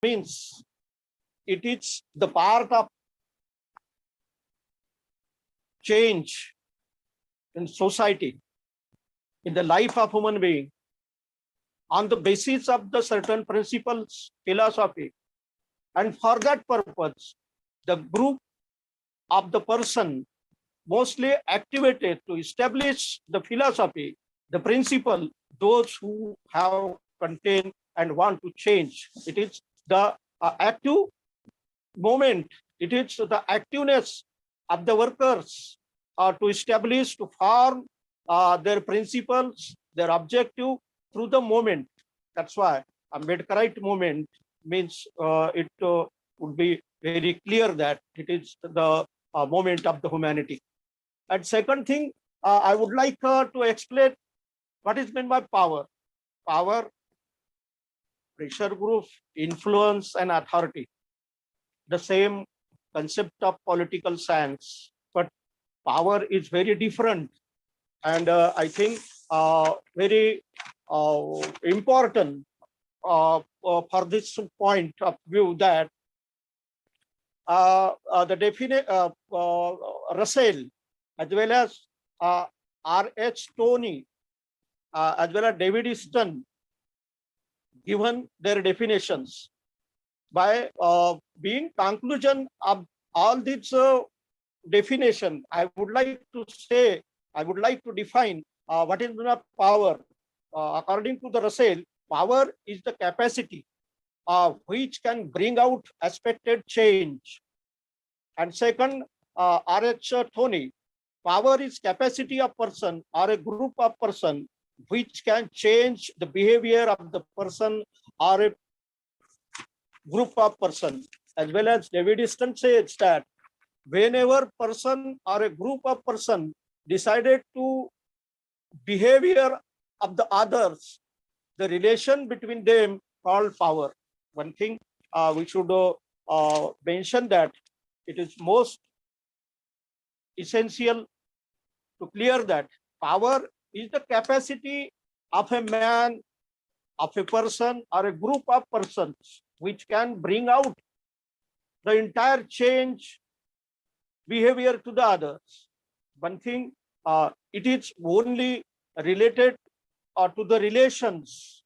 means it is the part of change in society, in the life of human being, on the basis of the certain principles, philosophy. And for that purpose, the group of the person mostly activated to establish the philosophy, the principle, those who have contained and want to change. It is the active moment. It is the activeness of the workers to establish, to form their principles, their objective through the movement. That's why Ambedkarite movement means it would be very clear that it is the moment of the humanity. And second thing, I would like to explain what is meant by power. Power, pressure group, influence, and authority. The same concept of political science, but power is very different. And I think very important for this point of view that the Russell, as well as R.H. Toney, as well as David Easton, given their definitions. By being conclusion of all these definition, I would like to define what is power. According to the Russell, power is the capacity which can bring out expected change. And second, R.H. Toney, power is capacity of person or a group of person which can change the behavior of the person or a group of person. As well as David Easton says that whenever person or a group of person decided to behavior of the others, the relation between them called power. One thing we should mention that it is most essential to clear that power is the capacity of a man, of a person, or a group of persons which can bring out the entire change behavior to the others. One thing, it is only related to the relations,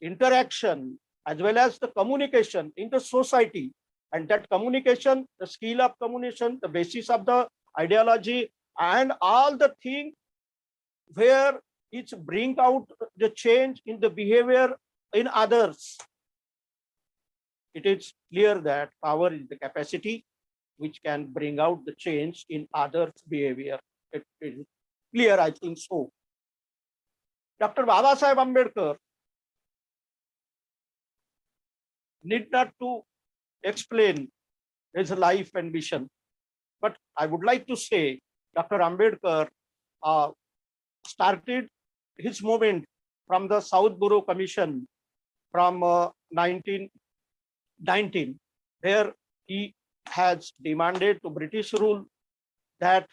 interaction, as well as the communication in the society. And that communication, the skill of communication, the basis of the ideology, and all the things where it bring out the change in the behavior in others. It is clear that power is the capacity which can bring out the change in others' behavior. It is clear, I think so. Dr. Babasaheb Ambedkar need not to explain his life and mission, but I would like to say Dr. Ambedkar started his movement from the Southborough Commission from 1919, where he has demanded to British rule that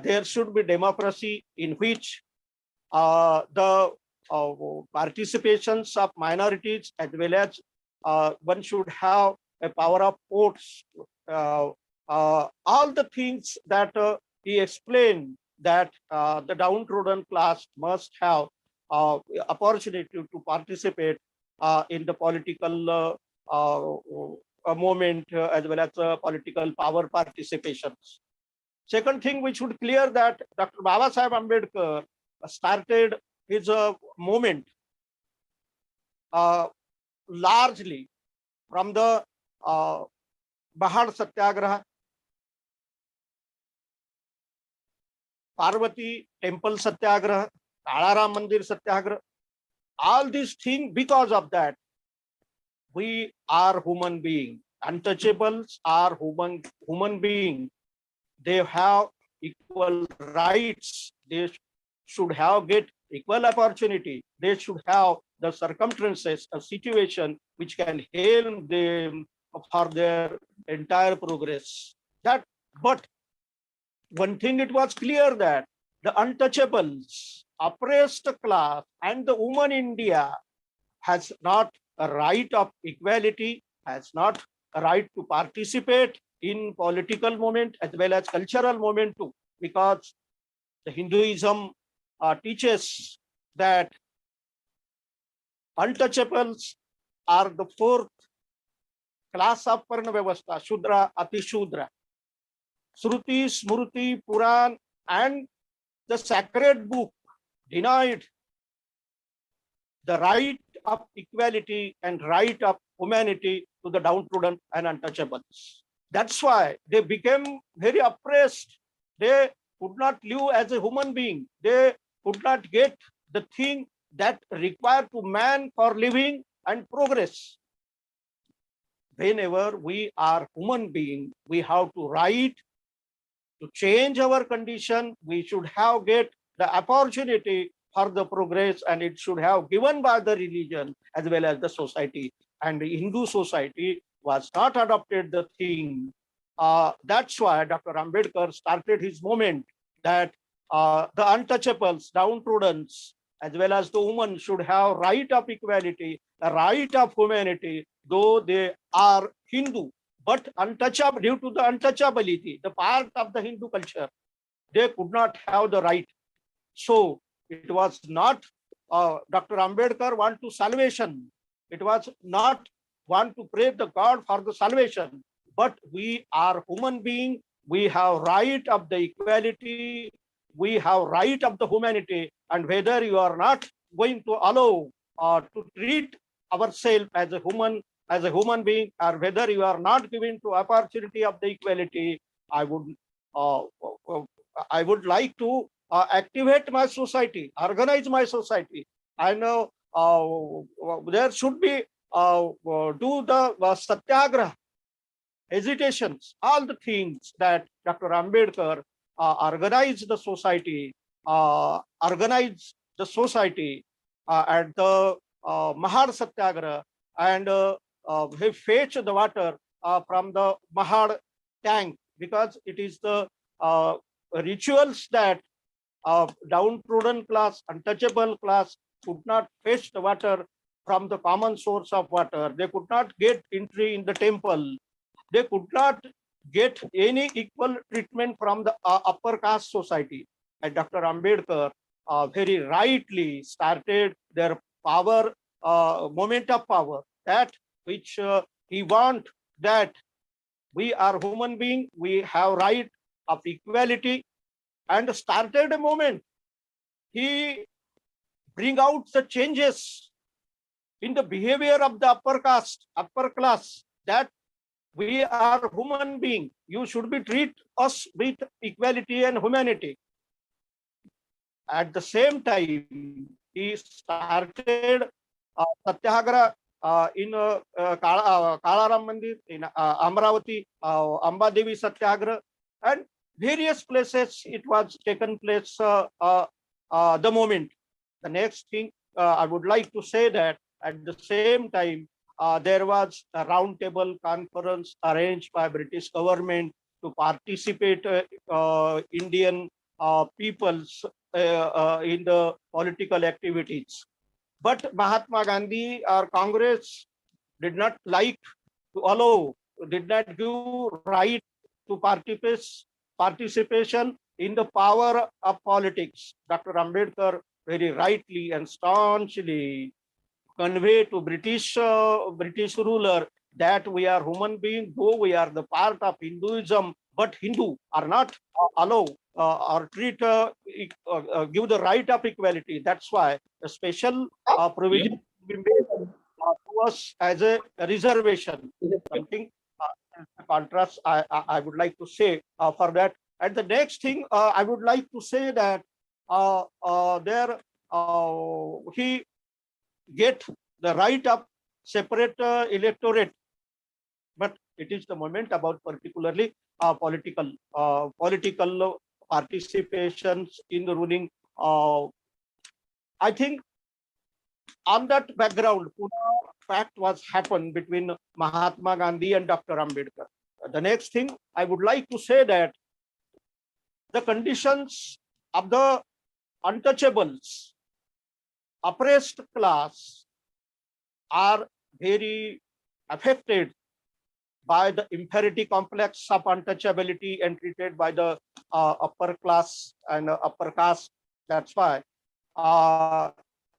there should be democracy in which the participations of minorities, as well as one should have a power of votes. All the things that he explained that the downtrodden class must have opportunity to participate in the political movement as well as political power participations. Second thing, we should clear that Dr. Babasaheb Ambedkar started his movement largely from the Bahad Satyagraha, Parvati Temple Satyagraha, Kalaram Mandir Satyagraha. All these things, because of that, we are human beings. Untouchables are human beings. They have equal rights. They should have get equal opportunity. They should have the circumstances, a situation which can help them for their entire progress. But one thing it was clear that the untouchables, oppressed class, and the woman in India has not a right of equality has not a right to participate in political movement as well as cultural movement too, because the Hinduism teaches that untouchables are the fourth class of Varna Vyavastha, Shudra, Atishudra. Shruti, Smruti, Puran, and the sacred book denied the right of equality and right of humanity to the downtrodden and untouchables. That's why they became very oppressed. They could not live as a human being. They could not get the thing that required to man for living and progress. Whenever we are human being, we have to right to change our condition. We should have get the opportunity for the progress, and it should have given by the religion as well as the society. And the Hindu society was not adopted the thing. That's why Dr. Ambedkar started his movement that the untouchables, downtrodden, as well as the women should have right of equality, the right of humanity, though they are Hindu, but untouchable due to the untouchability, the part of the Hindu culture, they could not have the right. So it was not Dr. Ambedkar want to salvation. It was not want to pray the God for the salvation, but we are human being. We have right of the equality. We have right of the humanity, and whether you are not going to allow to treat ourselves as a human being, or whether you are not given to opportunity of the equality, I would uh, like to activate my society, organize my society. I know there should be do the satyagraha, hesitations, all the things that Dr. Ambedkar organized the society, at the Mahad Satyagraha, and he fetched the water from the Mahad tank, because it is the rituals that downtrodden class, untouchable class could not fetch the water from the common source of water. They could not get entry in the temple. They could not get any equal treatment from the upper caste society. And Dr. Ambedkar very rightly started their power, moment of power, that which he want that we are human being, we have right of equality, and started a moment. He bring out the changes in the behavior of the upper class, that we are human being. You should be treat us with equality and humanity. At the same time, he started Satyagraha in Kalaram Mandir, in Amravati, Amba Devi Satyagraha, and various places it was taken place the moment. The next thing I would like to say that at the same time, there was a roundtable conference arranged by British government to participate Indian peoples in the political activities. But Mahatma Gandhi or Congress did not like to allow, did not give right to participation in the power of politics. Dr. Ambedkar very rightly and staunchly convey to British ruler that we are human beings, though we are the part of Hinduism, but Hindu are not allow or treat give the right of equality. That's why a special provision will be made to us as a reservation. Something contrast I would like to say for that. And the next thing I would like to say that there he get the right of separate electorate, but it is the moment about particularly political participations in the ruling. I think on that background, fact was happened between Mahatma Gandhi and Dr. Ambedkar. The next thing I would like to say that the conditions of the untouchables, oppressed class, are very affected by the inferiority complex of untouchability and treated by the upper class and upper caste. That's why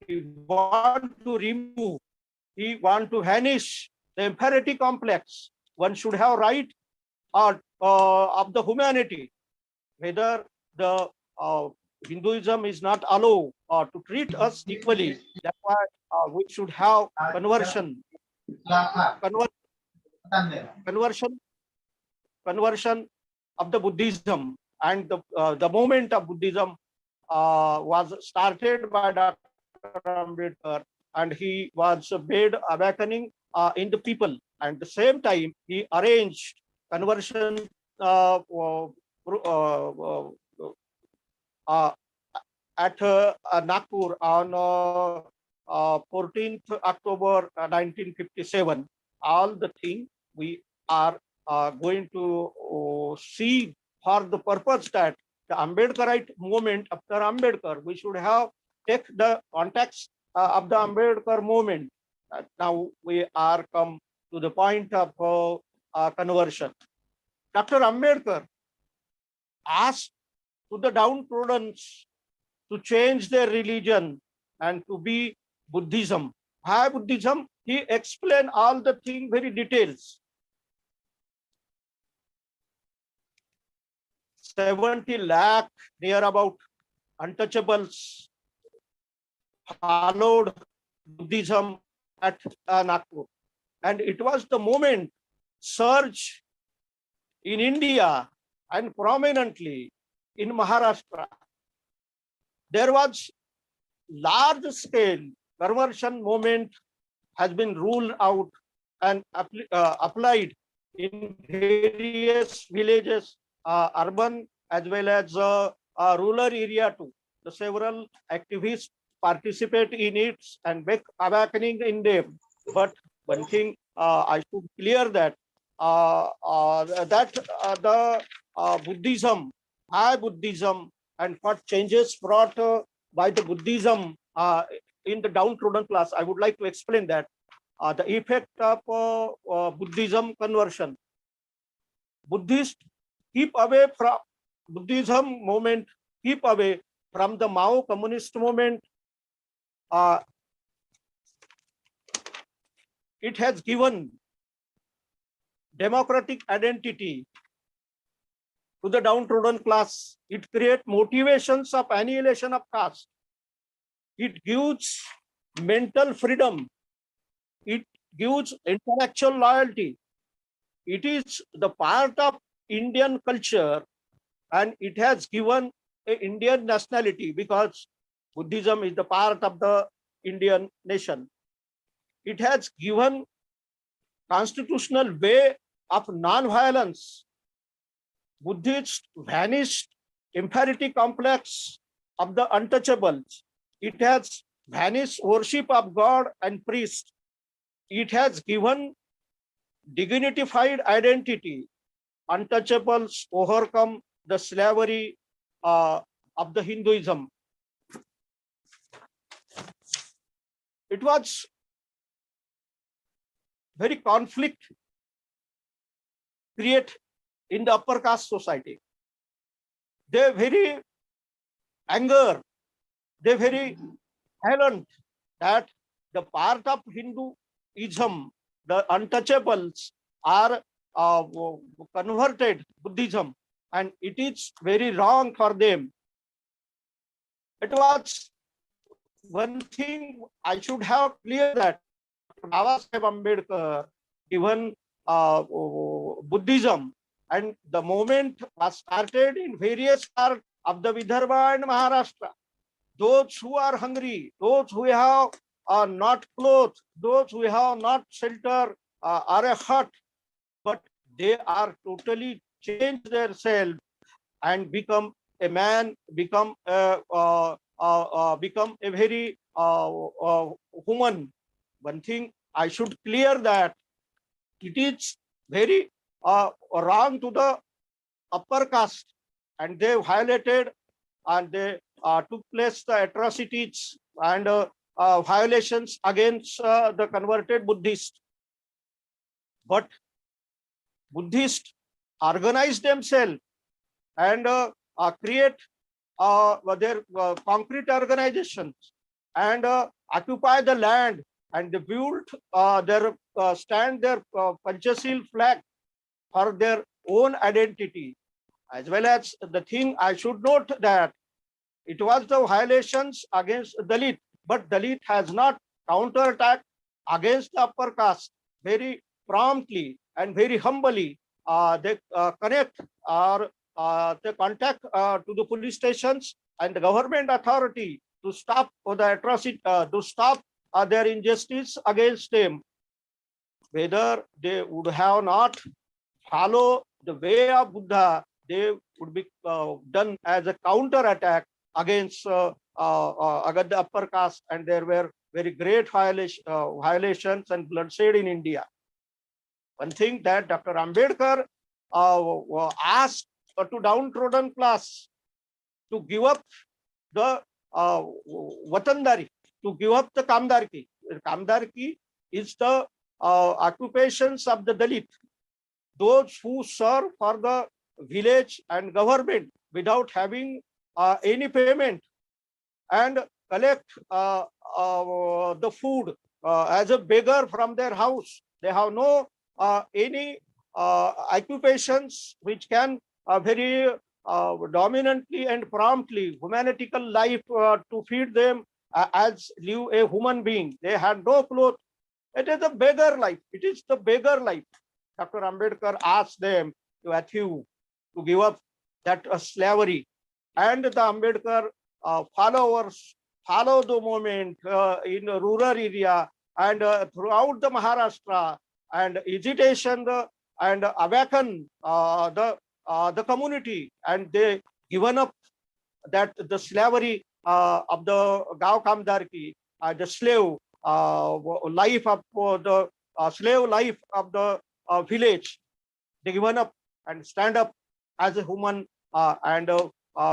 he want to remove, he want to vanish the inferiority complex. One should have right of the humanity, whether the Hinduism is not allowed to treat us equally. That's why we should have conversion, conversion, conversion of the Buddhism, and the movement of Buddhism was started by Dr. Ambedkar, and he was made awakening in the people. And at the same time, he arranged conversion at Nagpur on 14th October 1957. All the things we are going to see for the purpose that the Ambedkarite movement after Ambedkar, we should have take the context of the Ambedkar movement. Now we are come to the point of conversion. Dr. Ambedkar asked to the downtrodden to change their religion and to be Buddhism. Why Buddhism? He explained all the thing very details. 70 lakh near about untouchables followed Buddhism at Nagpur. And it was the moment surge in India and prominently in Maharashtra. There was large scale conversion movement has been ruled out and applied in various villages, urban as well as rural area too. The several activists participate in it and make awakening in them. But one thing I should clear that the Buddhism, high Buddhism, and what changes brought by the Buddhism in the downtrodden class. I would like to explain that the effect of Buddhism conversion. Buddhists keep away from Buddhism movement, keep away from the Mao communist movement. It has given democratic identity to the downtrodden class. It creates motivations of annihilation of caste. It gives mental freedom. It gives intellectual loyalty. It is the part of Indian culture, and it has given an Indian nationality because Buddhism is the part of the Indian nation. It has given constitutional way of non-violence. Buddhists vanished inferiority complex of the untouchables. It has vanished worship of God and priest. It has given dignified identity. Untouchables overcome the slavery of the Hinduism. It was very conflict create in the upper caste society. They very anger, they very violent that the part of Hinduism, the untouchables are converted Buddhism, and it is very wrong for them. It was one thing I should have clear that Baba Saheb Ambedkar given Buddhism, and the movement was started in various parts of the Vidarbha and Maharashtra. Those who are hungry, those who have not clothes, those who have not shelter or a hut, but they are totally changed themselves and become a man, become a very human. One thing I should clear that it is very wrong to the upper caste, and they violated and they took place the atrocities and violations against the converted Buddhists. But Buddhists organize themselves and create their concrete organizations and occupy the land, and they build their stand their Panchashil flag for their own identity. As well as the thing I should note that it was the violations against Dalit, but Dalit has not counterattacked against the upper caste very promptly and very humbly. They connect or they contact to the police stations and the government authority to stop the atrocity, to stop their injustice against them. Whether they would have not follow the way of Buddha, they would be done as a counter attack against the upper caste, and there were very great violations and bloodshed in India. One thing that Dr. Ambedkar asked to downtrodden class to give up the watandari, to give up the kamdarki. Kamdarki is the occupations of the Dalit, those who serve for the village and government without having any payment, and collect the food as a beggar from their house. They have no any occupations which can very dominantly and promptly humanitical life to feed them as live a human being. They had no clothes. It is a beggar life. It is the beggar life. Dr. Ambedkar asked them to achieve, to give up that slavery. And the Ambedkar followers follow the movement in the rural area and throughout the Maharashtra, and agitation and awaken the community, and they given up that the slavery of the Gav Kamdarki, the slave life of the slave life of the village. They given up and stand up as a human and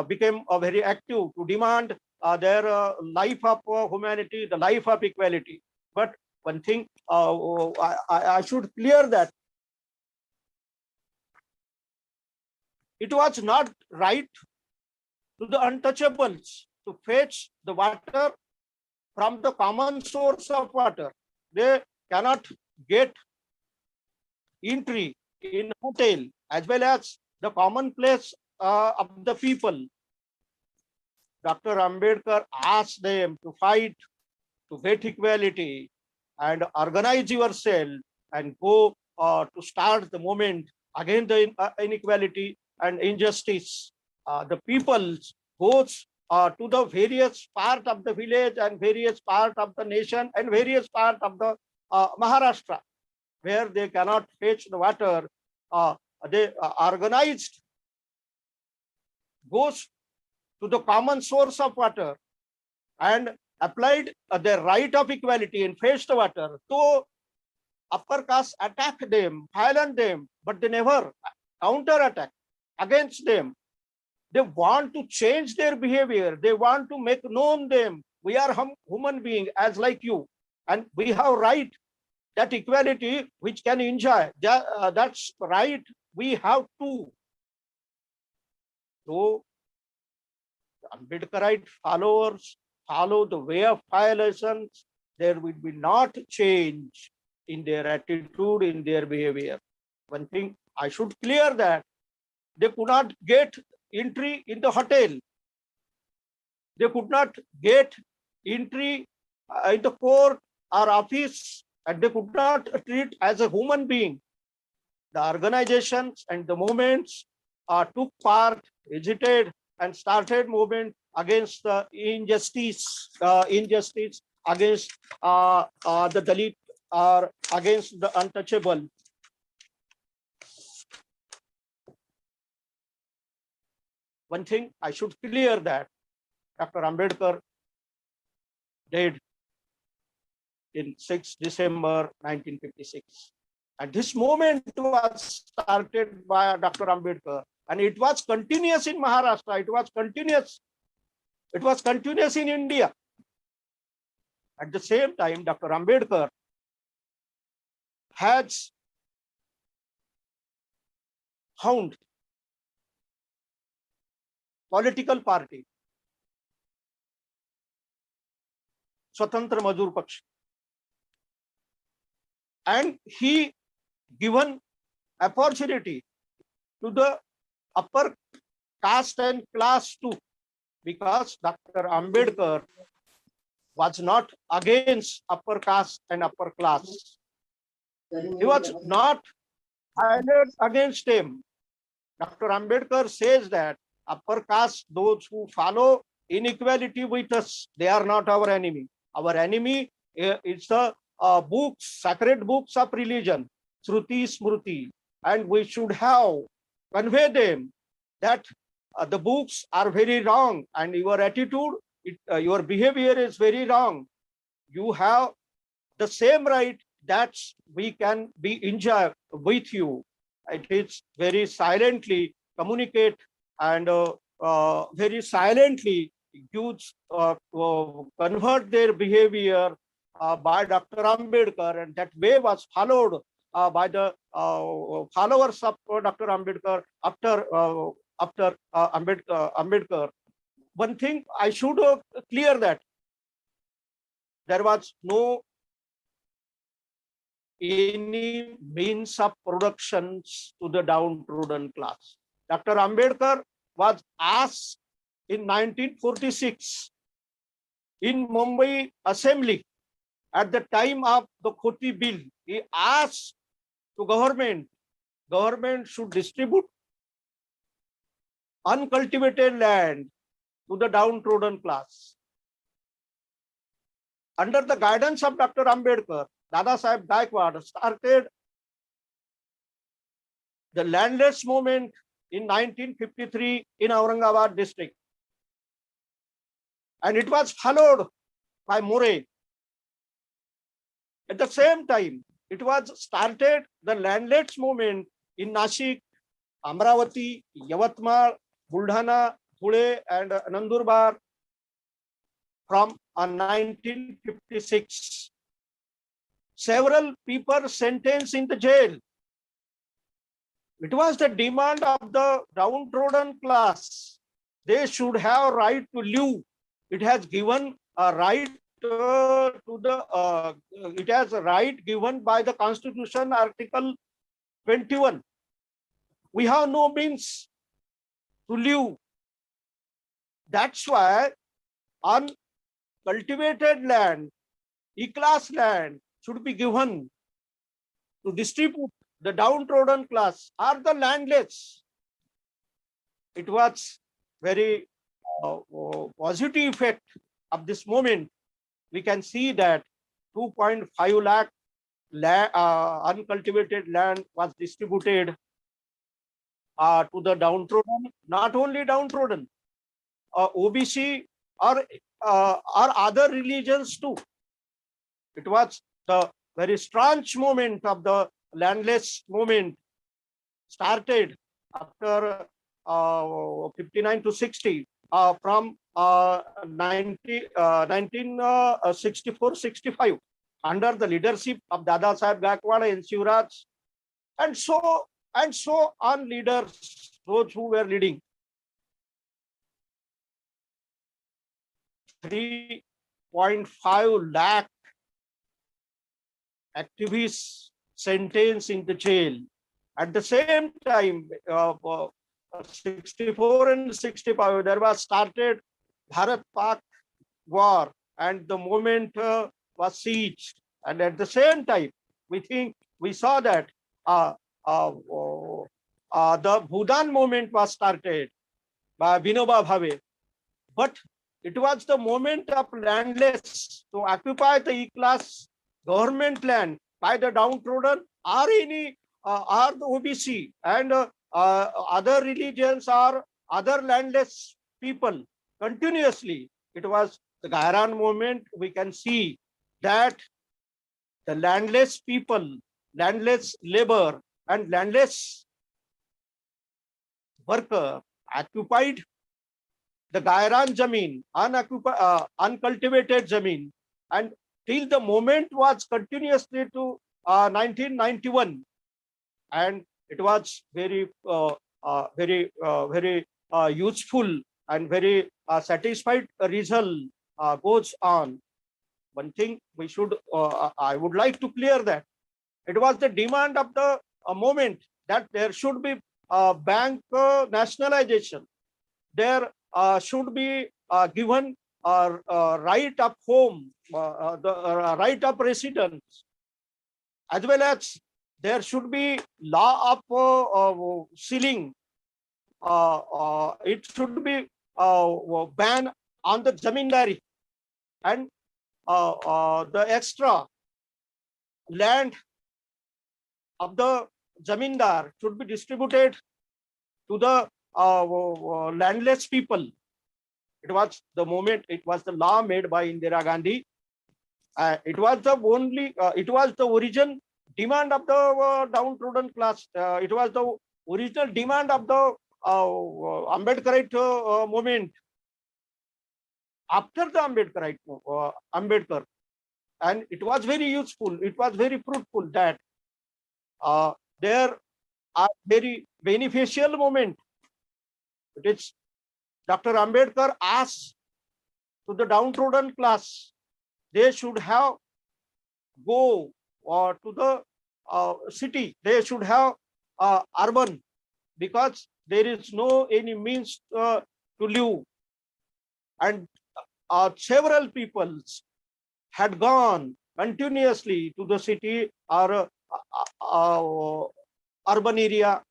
became very active to demand their life of humanity, the life of equality. But one thing I should clear that it was not right to the untouchables to fetch the water from the common source of water. They cannot get entry in hotel as well as the common place of the people. Dr. Ambedkar asked them to fight to get equality and organize yourself and go to start the movement against the inequality and injustice. The people goes to the various part of the village and various part of the nation and various part of the Maharashtra, where they cannot fetch the water. They organized, goes to the common source of water and applied their right of equality and fetched the water. So upper caste attacked them, violent them, but they never counter-attack against them. They want to change their behavior. They want to make known them. We are human beings as like you, and we have right, that equality which can enjoy. That's right. We have to. So Ambedkarite followers follow the way of violations. There will be not change in their attitude, in their behavior. One thing I should clear that they could not get entry in the hotel. They could not get entry in the court or office, and they could not treat as a human being. The organizations and the movements took part, visited, and started movement against the injustice against the Dalit or against the untouchable. One thing I should clear that Dr. Ambedkar died in 6 December 1956. And this movement was started by Dr. Ambedkar, and it was continuous in Maharashtra. It was continuous. It was continuous in India. At the same time, Dr. Ambedkar has found political party, Swatantra Mazdoor Paksh, and he given opportunity to the upper caste and class too, because Dr. Ambedkar was not against upper caste and upper class. He was not violent against them. Dr. Ambedkar says that upper caste, those who follow inequality with us, they are not our enemy. Our enemy is the books, sacred books of religion, Shruti, Smruti, and we should have convey them that the books are very wrong and your attitude, your behavior is very wrong. You have the same right that we can be enjoy with you. It is very silently communicate and very silently use convert their behavior by Dr. Ambedkar, and that way was followed by the followers of Dr. Ambedkar after Ambedkar. One thing I should clear that there was no any means of productions to the downtrodden class. Dr. Ambedkar was asked in 1946 in Mumbai Assembly at the time of the Khoti Bill. He asked to government should distribute uncultivated land to the downtrodden class. Under the guidance of Dr. Ambedkar, Dada Saheb Gaikwad started the landless movement in 1953 in Aurangabad district. And it was followed by More. At the same time, it was started the landless movement in Nashik, Amravati, Yavatmal, Buldhana, Pune, and Nandurbar from 1956. Several people sentenced in the jail. It was the demand of the downtrodden class. They should have right to live. It has given a right it has a right given by the Constitution, Article 21. We have no means to live. That's why on cultivated land, E-class land should be given to distribute the downtrodden class or the landless. It was very positive effect of this moment. We can see that 2.5 lakh uncultivated land was distributed to the downtrodden, not only downtrodden, OBC or other religions too. It was the very staunch movement of the landless movement started after 59 to 60 from 1964-65 under the leadership of Dada Saheb Gaikwad and Shivraj, and so on leaders, those who were leading. 3.5 lakh activists sentenced in the jail. At the same time, 64 and 65, there was started Bharat-Pak war, and the movement was sieged. And at the same time, we saw that the Bhudan movement was started by Vinoba Bhave. But it was the moment of landless to occupy the E-class government land by the downtrodden or any or the OBC and other religions or other landless people continuously. It was the Gairan movement. We can see that the landless people, landless labor and landless worker occupied the Gairan Zameen, uncultivated Zameen, and till the movement was continuously to 1991. And It was very useful and very satisfied result goes on. One thing we should, I would like to clear that it was the demand of the moment that there should be bank nationalization. There should be given right of home, the right of residence, as well as there should be law of sealing. It should be ban on the zamindari, and the extra land of the zamindar should be distributed to the landless people. It was the moment, it was the law made by Indira Gandhi. It was the only, it was the origin demand of the downtrodden class. It was the original demand of the Ambedkarite movement. After the Ambedkar, and it was very useful, it was very fruitful that there are very beneficial moment. It is Dr. Ambedkar asked to the downtrodden class, they should have go to the city, they should have urban, because there is no any means to live. And several peoples had gone continuously to the city or urban area,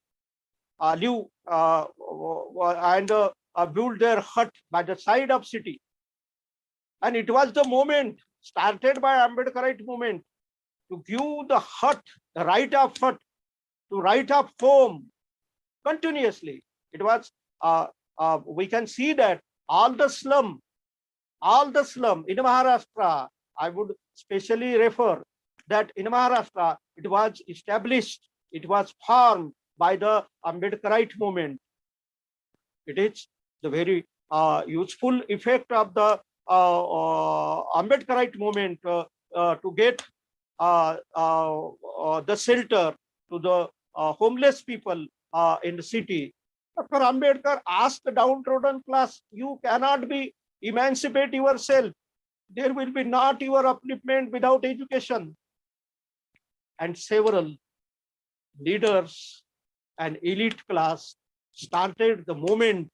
live and build their hut by the side of city. And it was the moment started by Ambedkarite movement to give the hut, the right of hut, to right of home continuously. It was, we can see that all the slum in Maharashtra, I would specially refer that in Maharashtra, it was established, it was formed by the Ambedkarite movement. It is the very useful effect of the Ambedkarite movement to get the shelter to the homeless people in the city. Dr. Ambedkar asked the downtrodden class, you cannot be emancipate yourself. There will be not your upliftment without education. And several leaders and elite class started the movement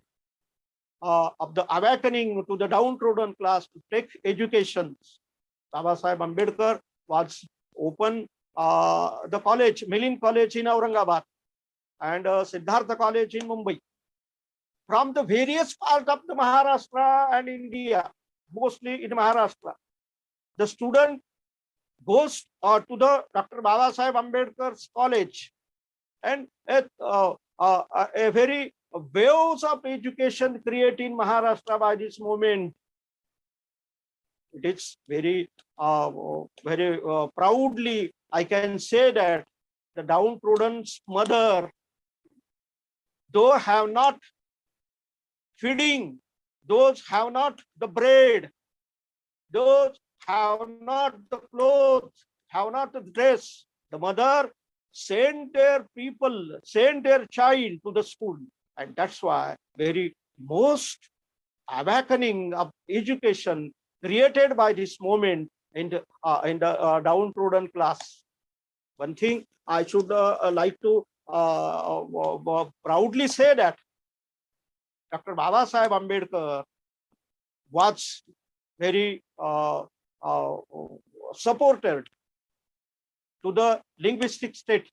of the awakening to the downtrodden class to take education. Baba Sahib Ambedkar was open the college, Milin College in Aurangabad and Siddhartha College in Mumbai. From the various parts of the Maharashtra and India, mostly in Maharashtra, the student goes to the Dr. Baba Sahib Ambedkar's college, and a very waves of education created in Maharashtra by this movement. It is very, very proudly, I can say that the downtrodden's mother, though have not feeding, those have not the bread, those have not the clothes, have not the dress, the mother send their people, send their child to the school. And that's why very most awakening of education created by this moment in the downtrodden class. One thing I should like to proudly say that Dr. Baba Sahib Ambedkar was very supported to the linguistic state.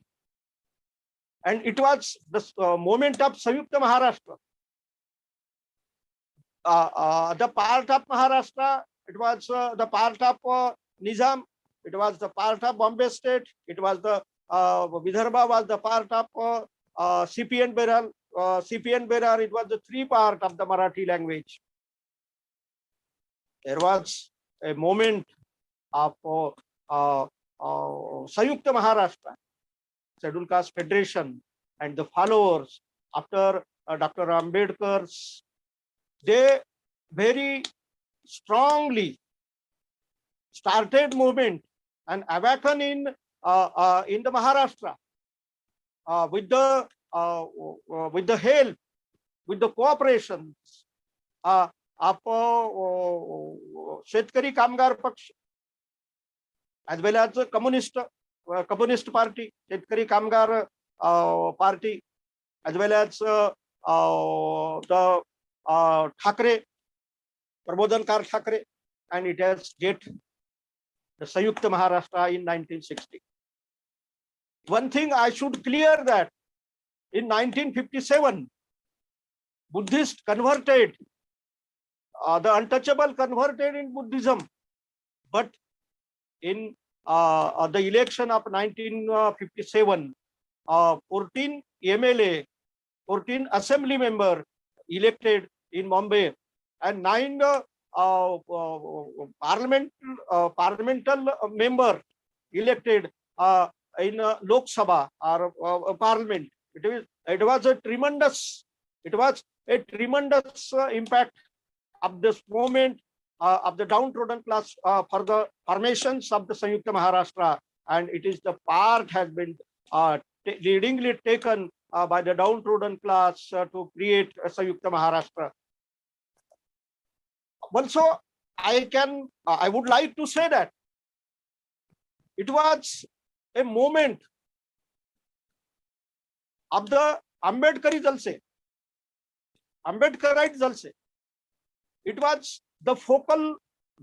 And it was the moment of Sayukta Maharashtra. The part of Maharashtra, it was the part of Nizam, it was the part of Bombay state, it was the Vidarbha was the part of CP and Berar. CP and Berar, it was the three part of the Marathi language. There was a moment of Sayukta Maharashtra, Scheduled Caste Federation, and the followers after Dr. Ambedkar's, they very strongly started movement and awaken in the Maharashtra. with the help, with the cooperation of Shetkari Kamgar Paksh, as well as the Communist Party, Shetkari Kamgar Party, as well as the Thakre, Prabodhankar Thakre, and it has get the Sayukta Maharashtra in 1960. One thing I should clear that in 1957, Buddhists converted, the untouchable converted in Buddhism, but in the election of 1957, 14 MLA, 14 assembly member elected in Bombay, and 9 parliamental member elected in Lok Sabha or Parliament. It was a tremendous impact of this movement of the downtrodden class for the formations of the Sayukta Maharashtra, and it is the part has been leadingly taken by the downtrodden class to create a Sayukta Maharashtra. Also, I would like to say that it was a moment of the Ambedkarite Jalse, Ambedkarite Jalse. It was the focal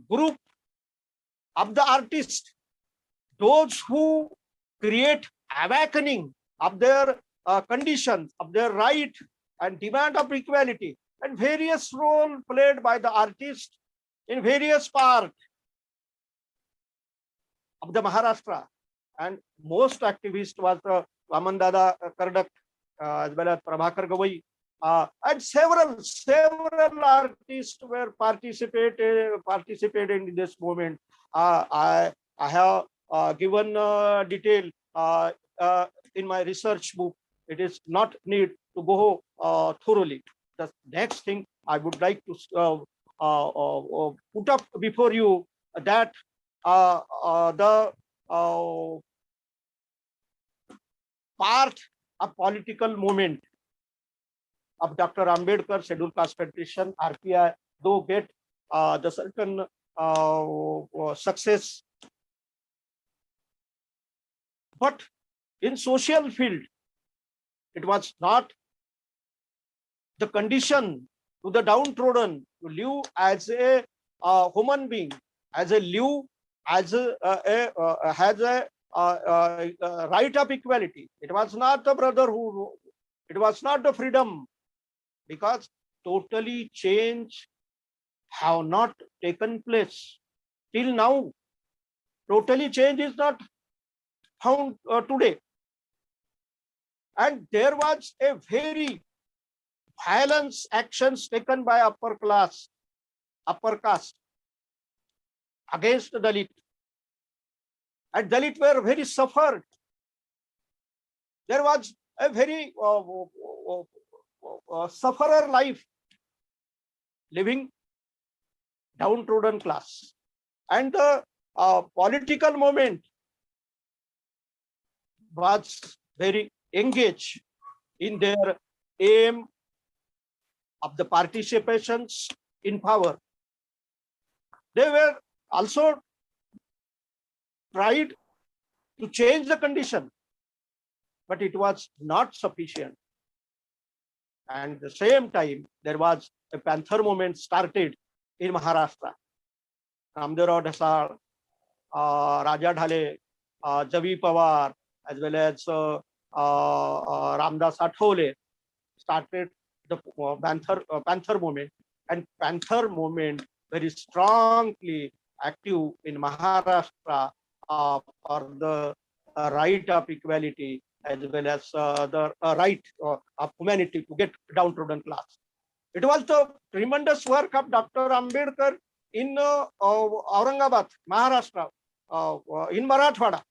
group of the artists, those who create awakening of their conditions, of their right and demand of equality, and various role played by the artist in various parts of the Maharashtra. And most activist was Waman Kardak, as well as Prabhakar Gawai, and several artists were participated in this movement. I have given detail in my research book. It is not need to go thoroughly. The next thing I would like to put up before you that the part of political movement of Dr. Ambedkar, Scheduled Caste Federation, RPI, though get the certain success, but in social field, it was not the condition to the downtrodden to live as a human being, as a live as has a right of equality. It was not the brotherhood. It was not the freedom, because totally change have not taken place till now. Totally change is not found today. And there was a very violence actions taken by upper caste against the Dalit. And Dalit were very suffered. There was a very sufferer life living downtrodden class. And the political movement was very engaged in their aim of the participations in power. They were also tried to change the condition, but it was not sufficient. And at the same time, there was a Panther movement started in Maharashtra. Ramdev Dhasal, Raja Dhale, Javi Pawar, as well as Ramdas Athole started the Panther movement, and Panther movement very strongly active in Maharashtra for the right of equality, as well as the right of humanity to get downtrodden class. It was the tremendous work of Dr. Ambedkar in Aurangabad, Maharashtra, in Marathwada.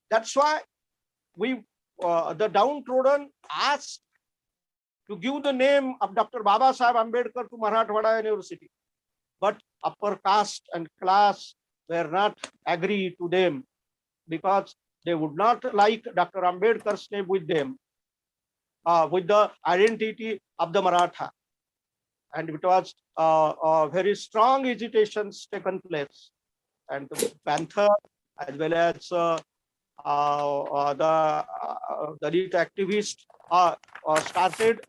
That's why we, the downtrodden, asked to give the name of Dr. Baba Sahib Ambedkar to Marathwada University. But upper caste and class were not agree to them, because They would not like Dr. Ambedkar's name with them, with the identity of the Maratha. And it was very strong hesitations taken place. And the Panther, as well as the Dalit activists started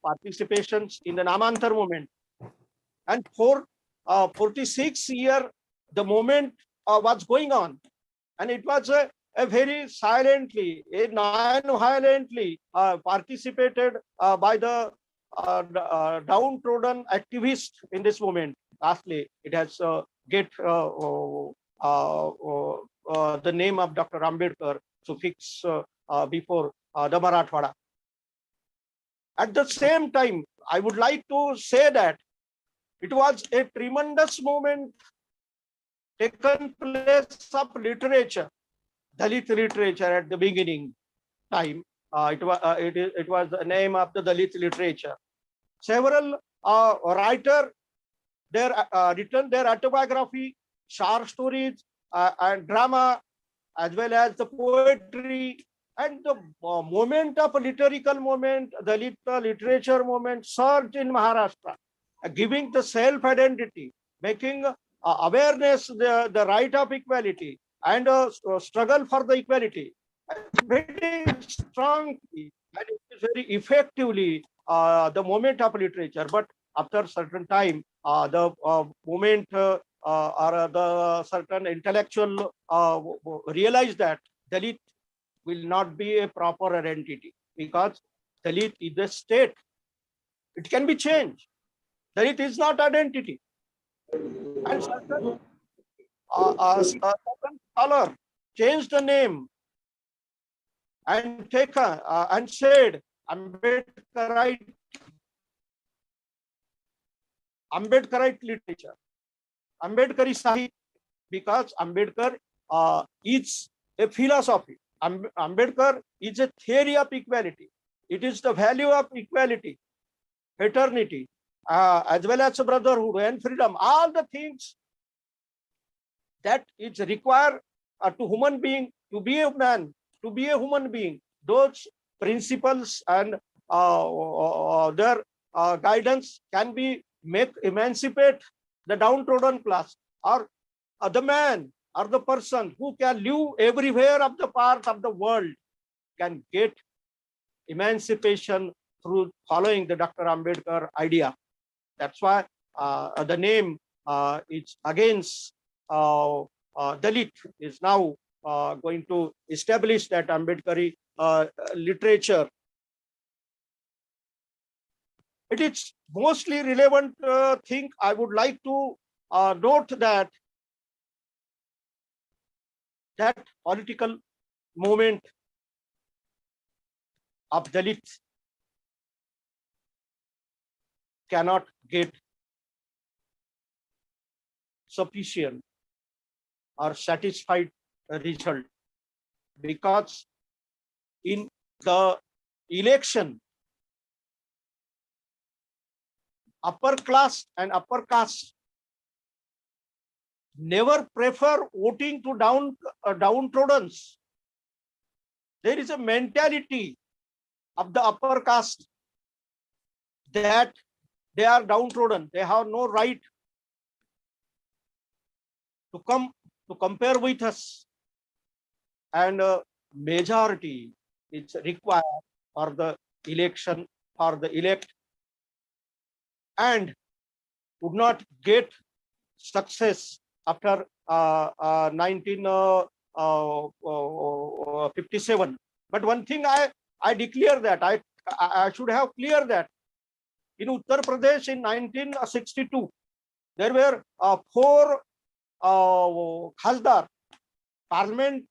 participations in the Namantar movement. And for 46 years, the movement was going on. And it was a very silently, a non-violently participated by the downtrodden activists in this movement. Lastly, it has get the name of Dr. Ambedkar to fix before the Marathwada. At the same time, I would like to say that it was a tremendous movement taken place of literature, Dalit literature at the beginning time. It was the name of the Dalit literature. Several writers written their autobiography, short stories, and drama, as well as the poetry, and the moment of lyrical moment, Dalit literature moment surged in Maharashtra, giving the self-identity, making awareness the right of equality, and struggle for the equality very strongly, and it is very effectively the moment of literature. But after certain time, the moment or the certain intellectual realize that Dalit will not be a proper identity, because Dalit is a state. It can be changed. Dalit is not identity. And certain scholar changed the name and taken and said Ambedkarite literature, Ambedkari Sahitya, because Ambedkar is a philosophy. Ambedkar is a theory of equality. It is the value of equality, fraternity, as well as brotherhood and freedom. All the things that is required to human being to be a man, to be a human being. Those principles and their guidance can be emancipate the downtrodden class, or the man or the person who can live everywhere of the part of the world can get emancipation through following the Dr. Ambedkar idea. That's why the name is against Dalit is now going to establish that Ambedkari literature. It is mostly relevant thing. I would like to note that political movement of Dalit cannot get sufficient or satisfied result, because in the election, upper class and upper caste never prefer voting to downtrodden. There is a mentality of the upper caste that they are downtrodden. They have no right to come to compare with us. And majority is required for the election, for the elect, and would not get success after 1957. But one thing I declare that I should have clear that in Uttar Pradesh in 1962, there were 4 Khasdar, parliament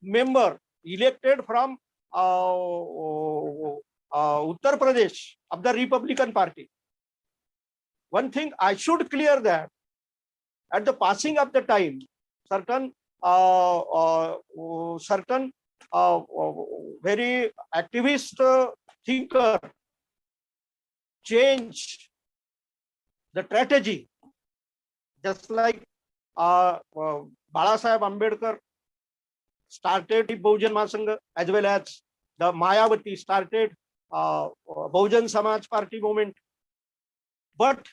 member elected from Uttar Pradesh of the Republican Party. One thing I should clear that at the passing of the time, certain very activist thinker changed the strategy, just like Bala Sahib Ambedkar started Bahujan Mahasangha, as well as the Mayawati started Bahujan Samaj Party movement. But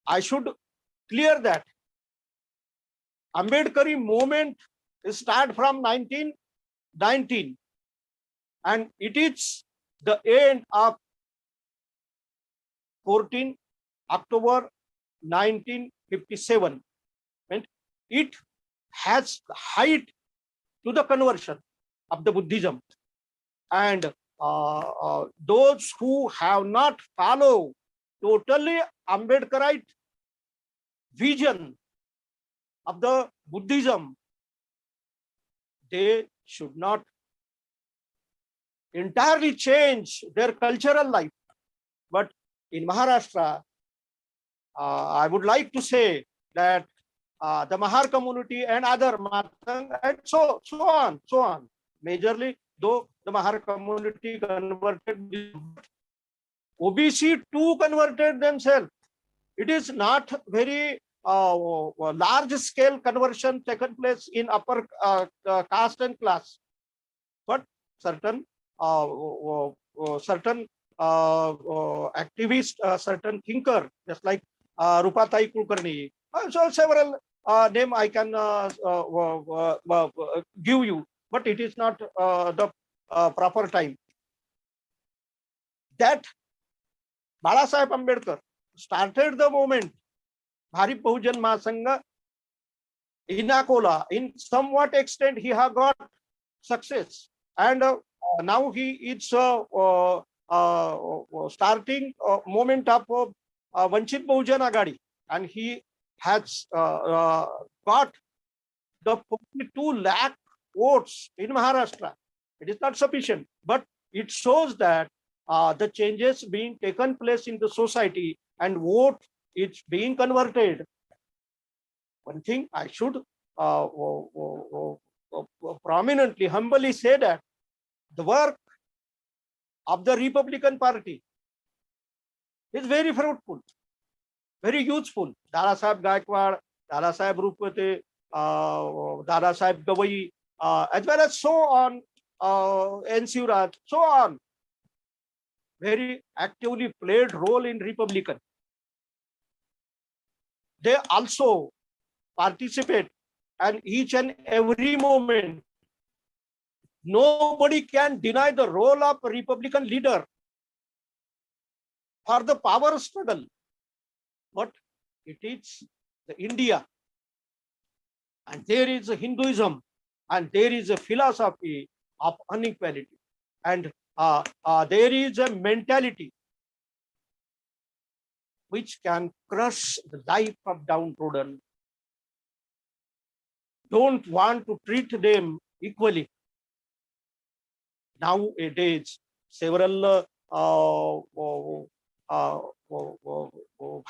I should clear that Ambedkari movement start from 1919 and it is the end of 14 October 1957. And it has height to the conversion of the Buddhism. And those who have not followed totally Ambedkarite vision of the Buddhism, they should not entirely change their cultural life. But in Maharashtra, I would like to say that the Mahar community and other Matang and so on, majorly, though the Mahar community converted, OBC too converted themselves. It is not very large scale conversion taken place in upper caste and class, but certain activists, certain thinker, just like Rupatai Kulkarni. So several name I can give you, but it is not the proper time. That Balasaheb Ambedkar started the movement Bharip Bahujan Mahasangha in Akola. In somewhat extent, he has got success, and now he is starting movement of Vanchit Bahujan Agadi, and he has got the 42 lakh votes in Maharashtra. It is not sufficient, but it shows that the changes being taken place in the society and vote is being converted. One thing I should prominently, humbly say that the work of the Republican Party is very fruitful, very useful. Dalasaheb Gaikwad, Dalasaheb Rupate, Dalasaheb Gawai, as well as so on, N.C. Raj, so on, very actively played role in Republican. They also participate, and each and every moment, nobody can deny the role of a Republican leader for the power struggle. But it is the India, and there is a Hinduism, and there is a philosophy of inequality, and there is a mentality which can crush the life of downtrodden. Don't want to treat them equally. Nowadays, several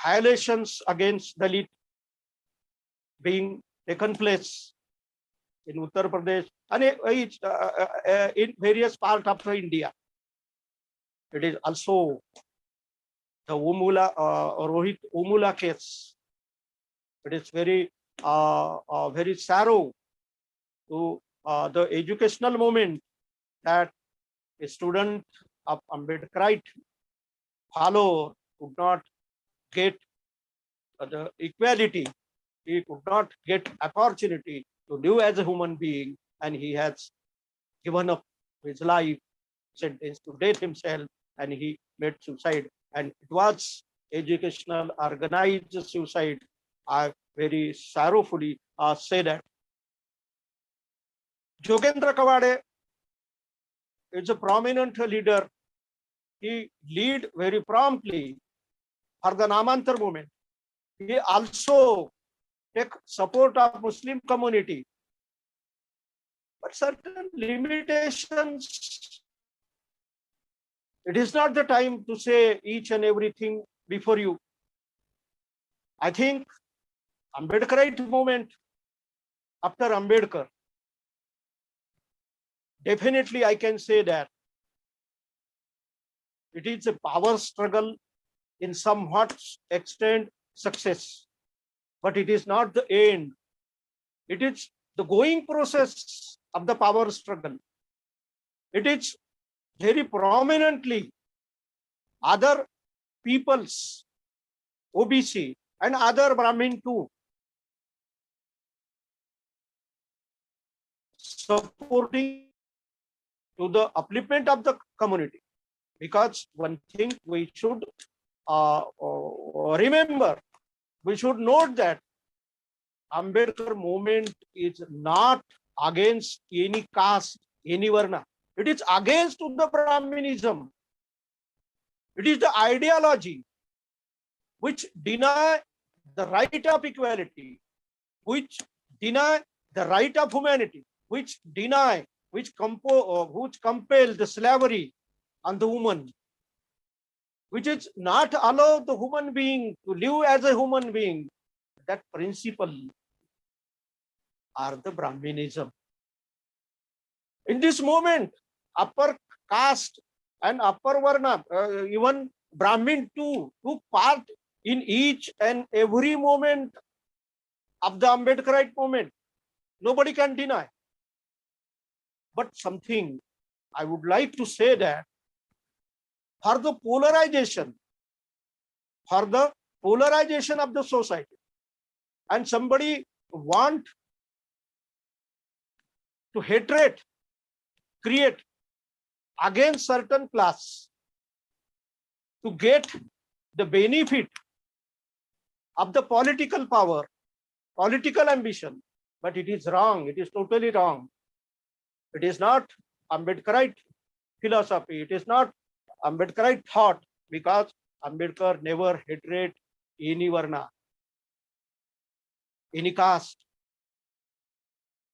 violations against Dalit being taken place in Uttar Pradesh and in various parts of India. It is also the Rohit Umula case. It is very sorrow to the educational movement that a student of Ambedkarite follower could not get the equality. He could not get opportunity to live as a human being, and he has given up his life, sentenced to death himself, and he made suicide. And it was educational organized suicide. I very sorrowfully say that. Jogendra Kawade is a prominent leader. He lead very promptly for the Namantar movement. He also take support of Muslim community. But certain limitations, it is not the time to say each and everything before you. I think Ambedkarite movement after Ambedkar, definitely I can say that it is a power struggle in somewhat extent success, but it is not the end. It is the going process of the power struggle. It is very prominently other peoples, OBC and other Brahmin too, supporting to the upliftment of the community. Because one thing we should remember, we should note that Ambedkar movement is not against any caste, any varna. It is against the Brahminism. It is the ideology which deny the right of equality, which deny the right of humanity, which deny, which compel the slavery on the woman, which is not allow the human being to live as a human being. That principle are the Brahminism. In this moment, upper caste and upper varna, even Brahmin too, took part in each and every moment of the Ambedkarite movement. Nobody can deny. But something I would like to say that for the polarization of the society, and somebody want to hatred create against certain class to get the benefit of the political power, political ambition, but it is wrong. It is totally wrong. It is not Ambedkarite philosophy. It is not Ambedkarite thought, because Ambedkar never hated any varna, any caste.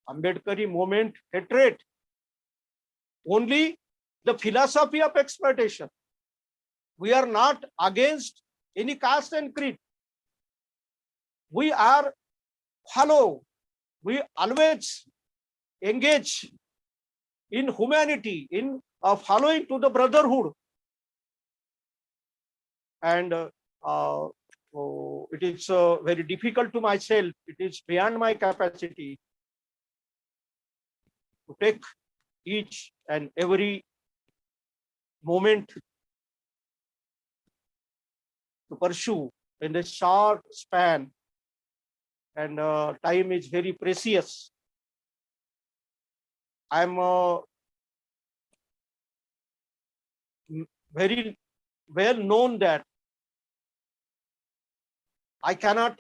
Ambedkari movement hatred only the philosophy of exploitation. We are not against any caste and creed. We are we always engage in humanity, in following to the brotherhood. And it is very difficult to myself. It is beyond my capacity to take each and every moment to pursue in a short span, and time is very precious. I am very well known that I cannot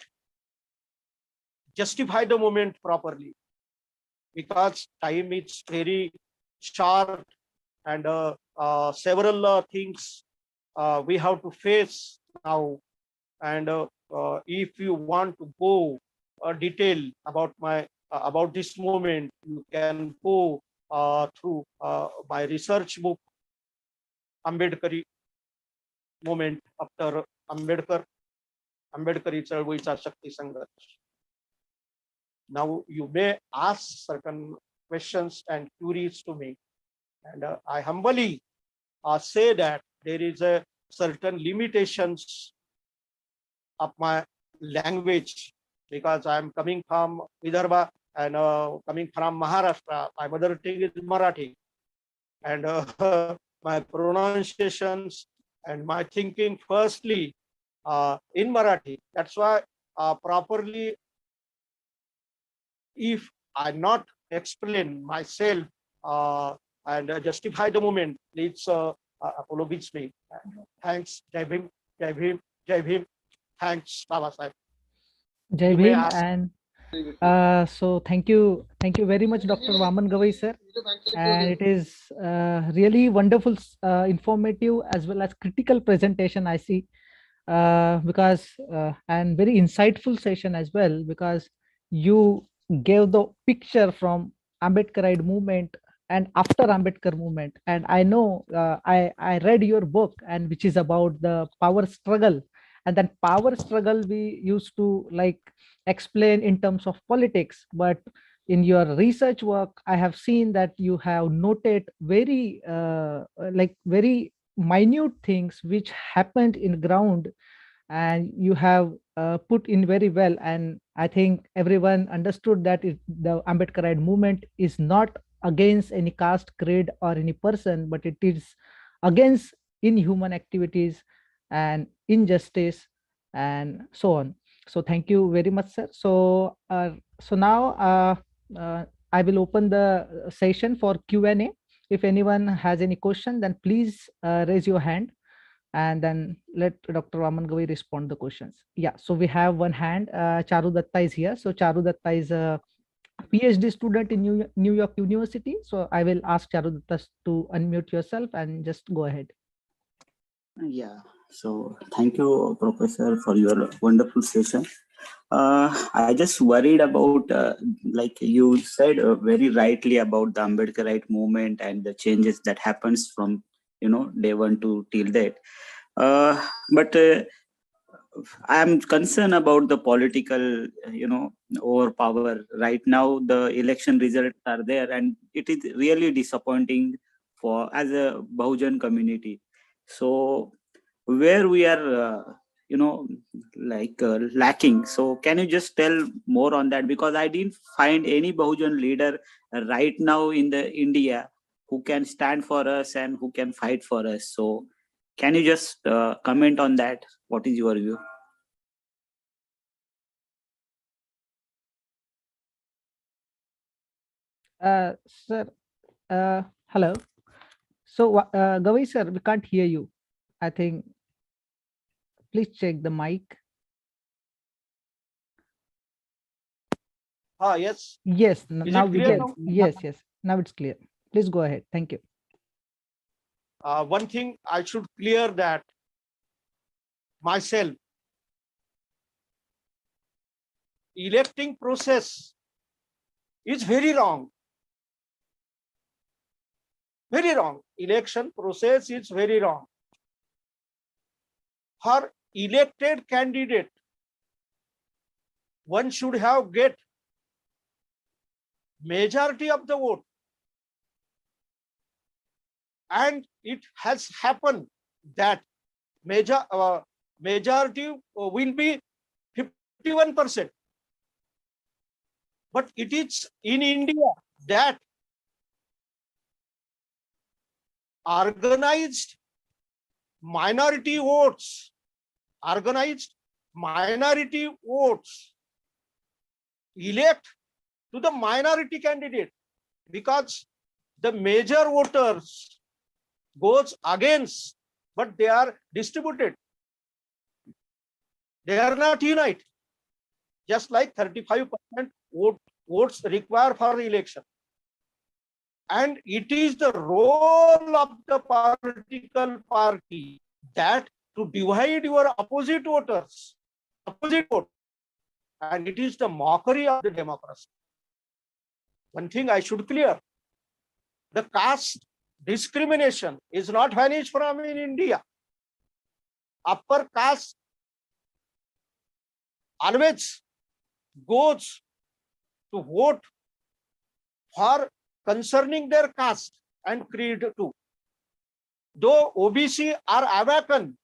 justify the moment properly, because time is very short, and several things we have to face now. And if you want to go detail about about this moment, you can go through my research book, Ambedkari movement after Ambedkar, Ambedkari चळवळीचा शक्ती संघर्ष. Now you may ask certain questions and queries to me, and I humbly say that there is a certain limitations of my language, because I am coming from Vidarbha and coming from Maharashtra. My mother tongue is Marathi, and my pronunciations and my thinking firstly in Marathi. That's why properly, if I not explain myself and justify the moment, please apologize me. Thanks. Jai Bhim, Jai Bhim, Jai Bhim. Thanks, Baba Sahib. Jai You may Bhim, ask. and so thank you very much, Dr. Waman Gawai sir. And it is really wonderful, informative as well as critical presentation, I see, because and very insightful session as well, because you gave the picture from Ambedkarite movement and after Ambedkar movement. And I know I read your book, and which is about the power struggle, and then power struggle we used to like explain in terms of politics. But in your research work, I have seen that you have noted very like very minute things which happened in ground, and you have put in very well. And I think everyone understood that the Ambedkarite movement is not against any caste, creed, or any person, but it is against inhuman activities and injustice and so on. So thank you very much, sir. So now I will open the session for Q&A. If anyone has any question, then please raise your hand, and then let Dr. Waman Gawai respond the questions. Yeah, so we have one hand. Charu Datta is here. So Charu Datta is a PhD student in New York University. So I will ask Charu Datta to unmute yourself and just go ahead. Yeah, so thank you, Professor, for your wonderful session. I just worried about, like you said very rightly about the Ambedkarite movement and the changes that happens from, day one to till date. But I am concerned about the political, overpower. Right now, the election results are there, and it is really disappointing for as a Bahujan community. So where we are, lacking. So can you just tell more on that? Because I didn't find any Bahujan leader right now in the India who can stand for us and who can fight for us. So can you just comment on that? What is your view? Sir, hello. So Gawai sir, we can't hear you. I think please check the mic. Yes. Yes, Is now it we clear can. now? Yes, yes. Now it's clear. Please go ahead. Thank you. One thing I should clear that myself, electing process is very wrong. Very wrong. Election process is very wrong. For elected candidate, one should have get majority of the vote. And it has happened that majority will be 51%. But it is in India that organized minority votes elect to the minority candidate, because the major voters goes against, but they are distributed. They are not united. Just like 35% votes required for the election. And it is the role of the political party that to divide your opposite voters, opposite vote. And it is the mockery of the democracy. One thing I should clear, the caste discrimination is not vanished from in India. Upper caste always goes to vote for concerning their caste and creed too. Though OBC are awakened,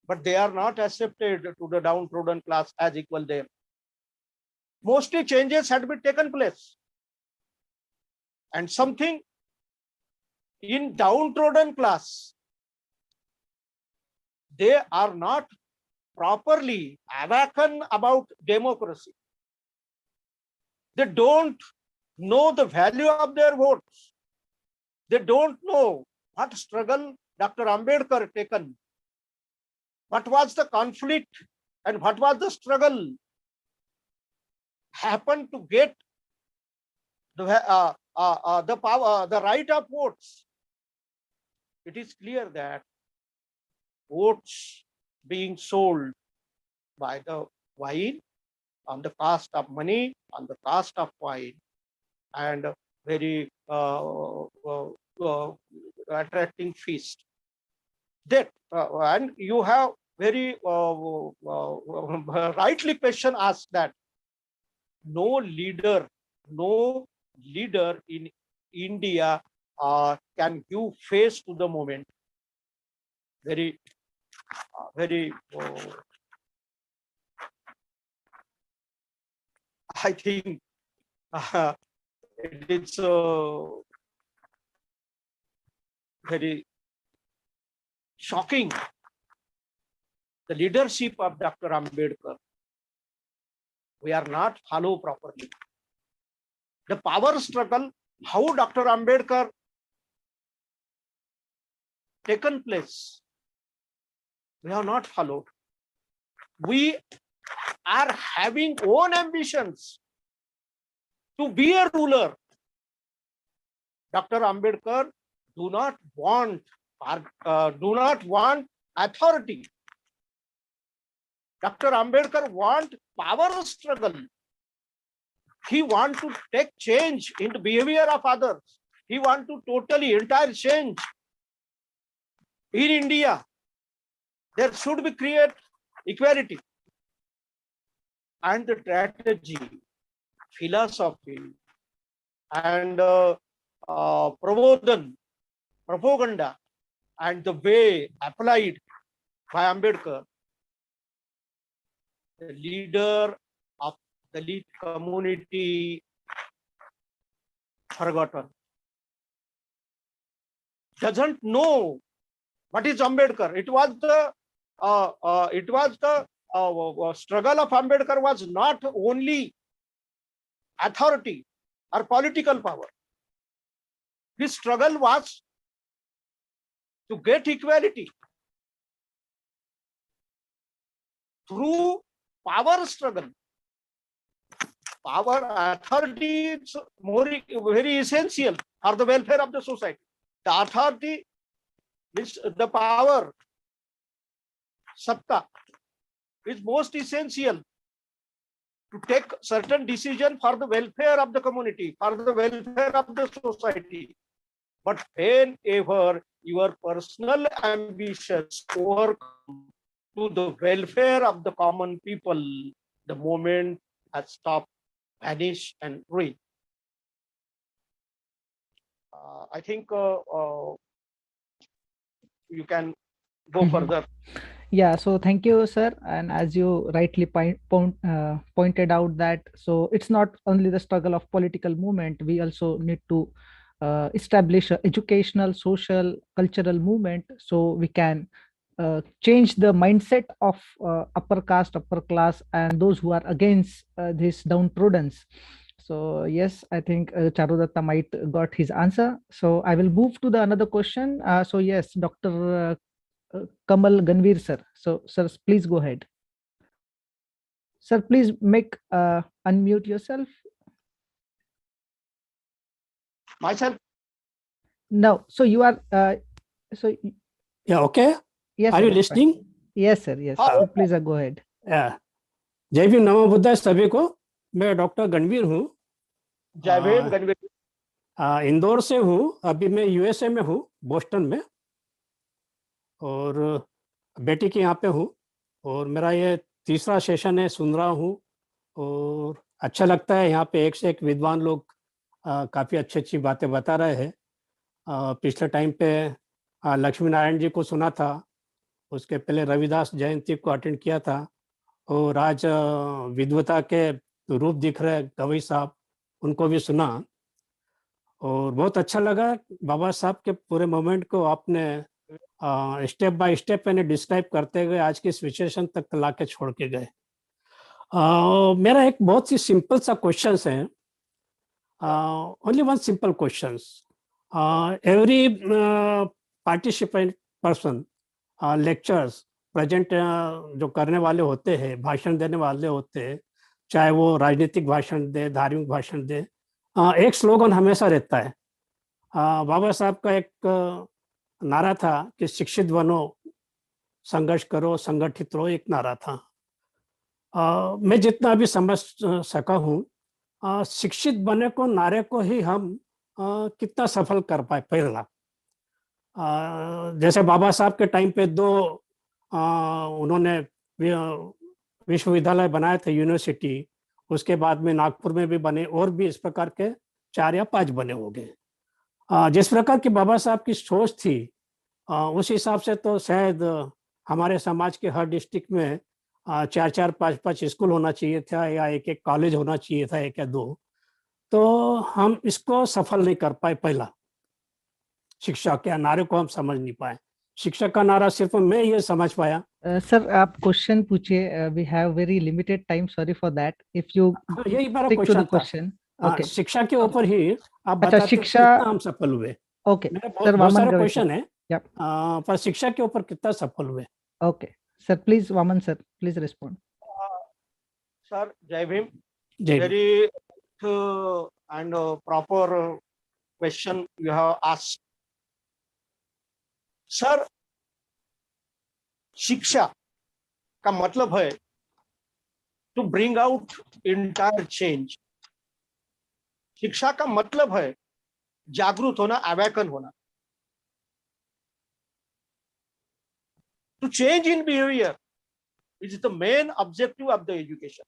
but they are not accepted to the downtrodden class as equal them. Mostly changes had been taken place. And something in downtrodden class, they are not properly awakened about democracy. They don't know the value of their votes. They don't know what struggle Dr. Ambedkar taken. What was the conflict and what was the struggle happened to get the power, the right of votes. It is clear that votes being sold by the wine on the cost of money, on the cost of wine, and very attracting feast. That and you have very rightly question asked that no leader in India can give face to the moment. Very I think it is very shocking. The leadership of Dr. Ambedkar, we are not follow properly. The power struggle, how Dr. Ambedkar taken place, we have not followed. We are having own ambitions to be a ruler. Dr. Ambedkar do not want authority. Dr. Ambedkar want power struggle. He want to take change in the behavior of others. He want to totally entire change. In India, there should be create equality. And the strategy, philosophy, and propaganda, and the way applied by Ambedkar, the leader of the Dalit community, forgotten, doesn't know what is Ambedkar. It was the struggle of Ambedkar was not only authority or political power. This struggle was to get equality through power struggle. Power authority is very essential for the welfare of the society. The authority means the power, satta, is most essential to take certain decision for the welfare of the community, for the welfare of the society. But whenever your personal ambitions overcome to the welfare of the common people, the moment has stopped, vanish, and ruin. I think you can go further. Yeah, so thank you, sir. And as you rightly pointed out that, so it's not only the struggle of political movement, we also need to establish an educational, social, cultural movement so we can change the mindset of upper caste, upper class, and those who are against this downtrodden. So yes, I think Charudatta might got his answer. So I will move to the another question. So yes, Dr. Kamal Ganvir sir. So sir, please go ahead. Sir, please make unmute yourself. Myself? No, so you are so Yeah, okay. yes. Are sir, you that's fine. listening? Yes, sir. Yes. हाँ, So please go ahead. जय भीम नमो बुद्धाय सभी को। मैं doctor Ganvir हूँ, जय भीम गणवीर। इंदौर से हूँ। अभी मैं यूएसए में हूँ, बोस्टन में, और बेटी के यहाँ पे हूँ। और मेरा ये तीसरा सेशन है, सुन रहा हूँ और अच्छा लगता है। यहाँ पे एक से एक विद्वान लोग काफ़ी अच्छी बातें बता रहे हैं। पिछले टाइम पे लक्ष्मी नारायण जी को सुना था, उसके पहले रविदास जयंती को अटेंड किया था, और आज विद्वता के रूप दिख रहे गवई साहब, उनको भी सुना और बहुत अच्छा लगा। बाबा साहब के पूरे मोमेंट को आपने स्टेप बाय स्टेप मैंने डिस्क्राइब करते गए, आज की सिचुएशन तक ला के छोड़ के गए। मेरा एक बहुत ही सिंपल सा क्वेश्चन है, only one simple question. Every participant person, lectures present जो करने वाले होते हैं, भाषण देने वाले होते हैं, चाहे वो राजनीतिक भाषण दे, धार्मिक भाषण दे, एक स्लोगन हमेशा रहता है। बाबा साहब का एक नारा था कि शिक्षित बनो, संघर्ष करो, संगठित रहो, एक नारा था। मैं जितना भी समझ सका हूँ, शिक्षित बने को नारे को ही हम कितना सफल कर पाए। पहला, जैसे बाबा साहब के टाइम पे दो उन्होंने विश्वविद्यालय बनाए थे, यूनिवर्सिटी, उसके बाद में नागपुर में भी बने, और भी इस प्रकार के 4 या 5 बने हो गए। जिस प्रकार की बाबा साहब की सोच थी, उस हिसाब से तो शायद हमारे समाज के हर डिस्ट्रिक्ट में 4-4, 5-5 स्कूल होना चाहिए था, या एक कॉलेज होना चाहिए था, 1 या 2। तो हम इसको सफल नहीं कर पाए। पहला, शिक्षा के नारे को हम समझ नहीं पाए। शिक्षा का नारा सिर्फ मैं ये समझ पाया। सर आप क्वेश्चन पूछिए, we have very limited time, sorry for that, if you हाँ, यही मेरा स्टिक टू द क्वेश्चन था। क्वेश्चन। हाँ, ओके, शिक्षा के ऊपर ही आप अच्छा बताते हैं शिक्षा, कितना हम सफल हुए। ओके मेरे सर, बहुत वामन सारे गवई सर। क्वेश्चन है, Yep. पर शिक्षा के ऊपर कितना सफल हुए। Okay sir, please Waman sir, please respond. Sir, Jai Bhim. जय Bhim. Very and proper question you have asked. Sir, शिक्षा का मतलब है to bring out entire change. शिक्षा का मतलब है जागरूक होना, अवेकन होना, to change in behavior is the main objective of the education.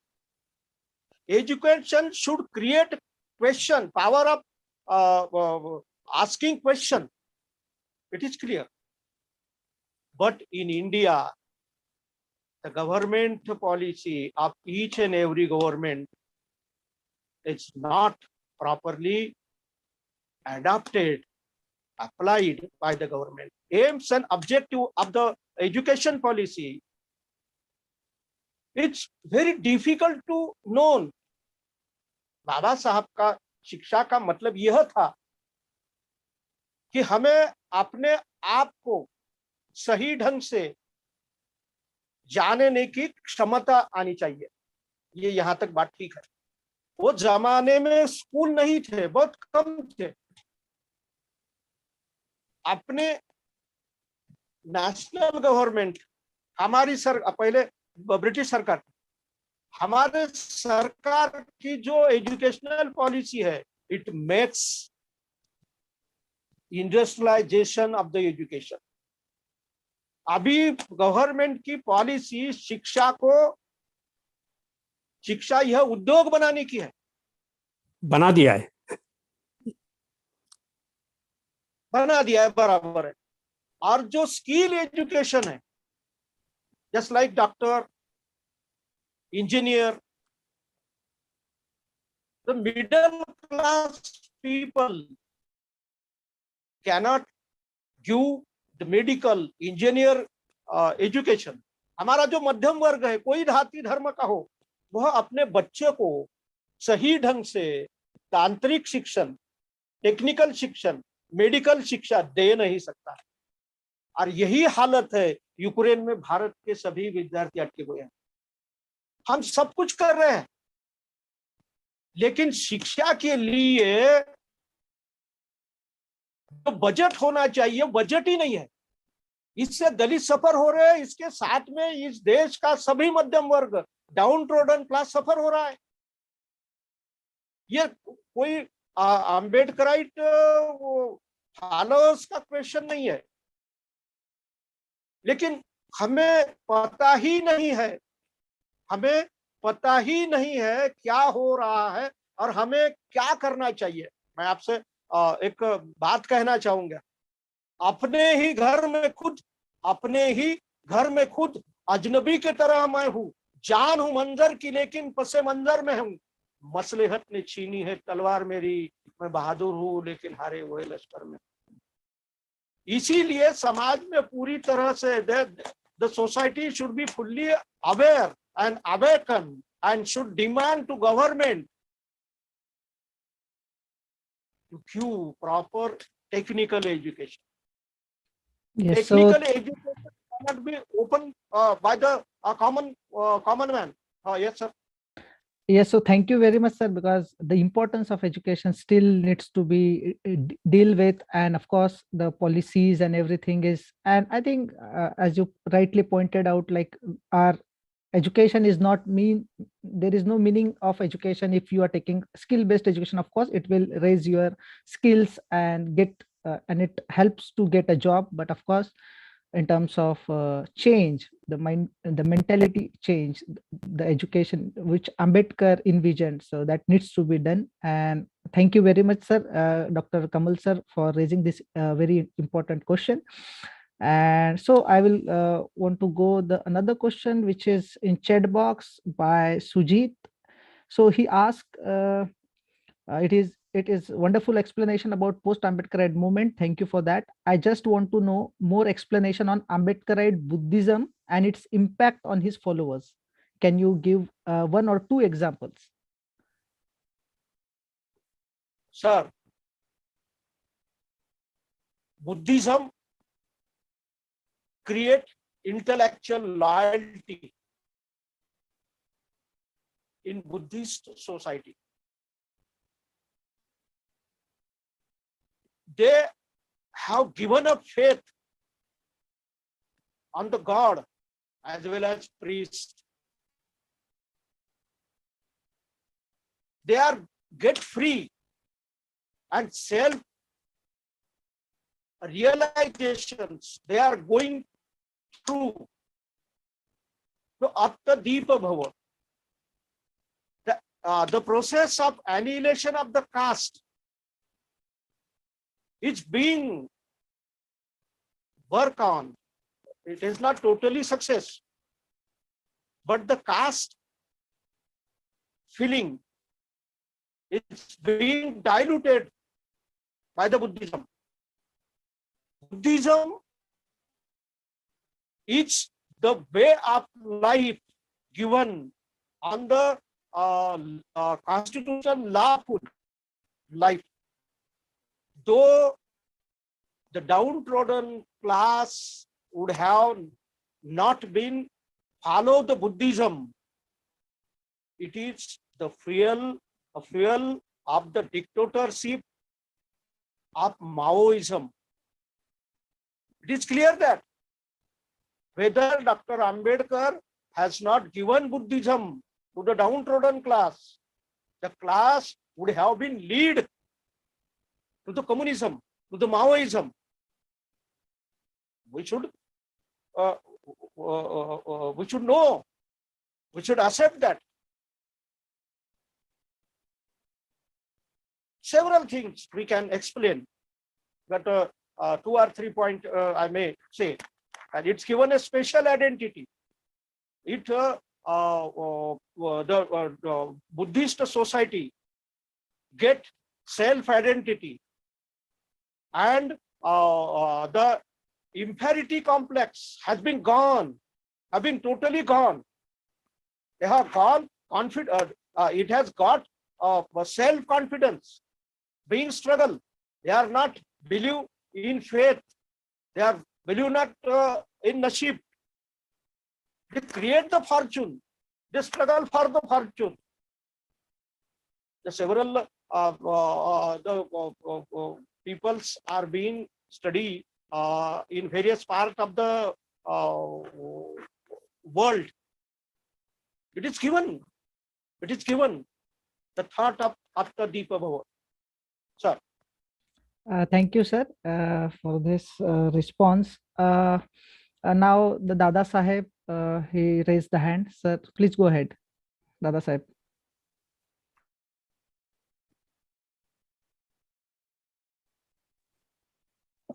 Education should create question, power of asking question. It is clear. But in India, the government policy of each and every government is not properly adopted, applied by the government. Aims and objective of the education policy, it's very difficult to know. बाबा साहब का शिक्षा का मतलब यह था कि हमें अपने आप को सही ढंग से जानने की क्षमता आनी चाहिए। ये यहाँ तक बात ठीक है। वो जमाने में स्कूल नहीं थे, बहुत कम थे। अपने नेशनल गवर्नमेंट, हमारी पहले ब्रिटिश सरकार, हमारे सरकार की जो एजुकेशनल पॉलिसी है, it makes industrialization of the education. अभी गवर्नमेंट की पॉलिसी शिक्षा यह उद्योग बनाने की है, बना दिया है, बना दिया है, बराबर है। और जो स्किल एजुकेशन है, just like doctor, engineer, the middle class people cannot give the medical engineer education. हमारा जो मध्यम वर्ग है, कोई जाति धर्म का हो, वह अपने बच्चे को सही ढंग से तांत्रिक शिक्षण, टेक्निकल शिक्षण, मेडिकल शिक्षा दे नहीं सकता। और यही हालत है यूक्रेन में। भारत के सभी विद्यार्थी अटके हुए हैं। हम सब कुछ कर रहे हैं, लेकिन शिक्षा के लिए जो बजट होना चाहिए, बजट ही नहीं है। इससे दलित सफर हो रहे हैं, इसके साथ में इस देश का सभी मध्यम वर्ग, डाउन ट्रोडन क्लास सफर हो रहा है। ये कोई अम्बेडकराइट फॉलोअर्स का क्वेश्चन नहीं है, लेकिन हमें पता ही नहीं है, हमें पता ही नहीं है क्या हो रहा है और हमें क्या करना चाहिए। मैं आपसे एक बात कहना चाहूंगा। अपने ही घर में खुद अजनबी की तरह मैं हूं। जान हूं मंजर की, लेकिन पसे मंजर में हूं। मसलहत ने छीनी है तलवार मेरी, मैं बहादुर हूं लेकिन हारे हुए लश्कर में। इसीलिए समाज में पूरी तरह से the society should be fully aware and awaken and should demand to government to give proper technical education. Yes, Technical education cannot be open by the common man. Yes, sir. yes, so thank you very much, sir, because the importance of education still needs to be deal with, and of course the policies and everything is, and I think as you rightly pointed out, like our education is not there is no meaning of education if you are taking skill based education. Of course it will raise your skills and get and it helps to get a job, but of course in terms of change, the mentality change, the education which Ambedkar envisioned, so that needs to be done. And thank you very much, sir, Dr. Kamal sir, for raising this very important question. And so I will want to go another question which is in chat box by Sujit. So he asked, It is wonderful explanation about post-Ambedkarite movement. Thank you for that. I just want to know more explanation on Ambedkarite Buddhism and its impact on his followers. Can you give one or two examples? Sir, Buddhism create intellectual loyalty in Buddhist society. They have given up faith on the God as well as priest. They are get free and self realizations. They are going through to Atta Deepa Bhava. The process of annihilation of the caste is being worked on. It is not totally success, but the caste feeling is being diluted by the Buddhism. Buddhism is the way of life given on the constitution lawful life. Though the downtrodden class would have not been follow the Buddhism, it is the fuel of the dictatorship of Maoism. It is clear that whether Dr. Ambedkar has not given Buddhism to the downtrodden class, the class would have been lead to the communism, to the Maoism. We should know, we should accept that. Several things we can explain, but 2 or 3 points I may say, and it's given a special identity. It the Buddhist society get self-identity, and the inferiority complex has been gone, have been totally gone. They have gone it has got self-confidence, being struggle. They are not believe in faith. They are believe not in nasib. They create the fortune. They struggle for the fortune. The several peoples are being studied in various parts of the world. It is given. It is given the thought of Atta Deepa Bhava. Sir. Thank you, sir, for this response. Now the Dada Saheb, he raised the hand. Sir, please go ahead, Dada Saheb.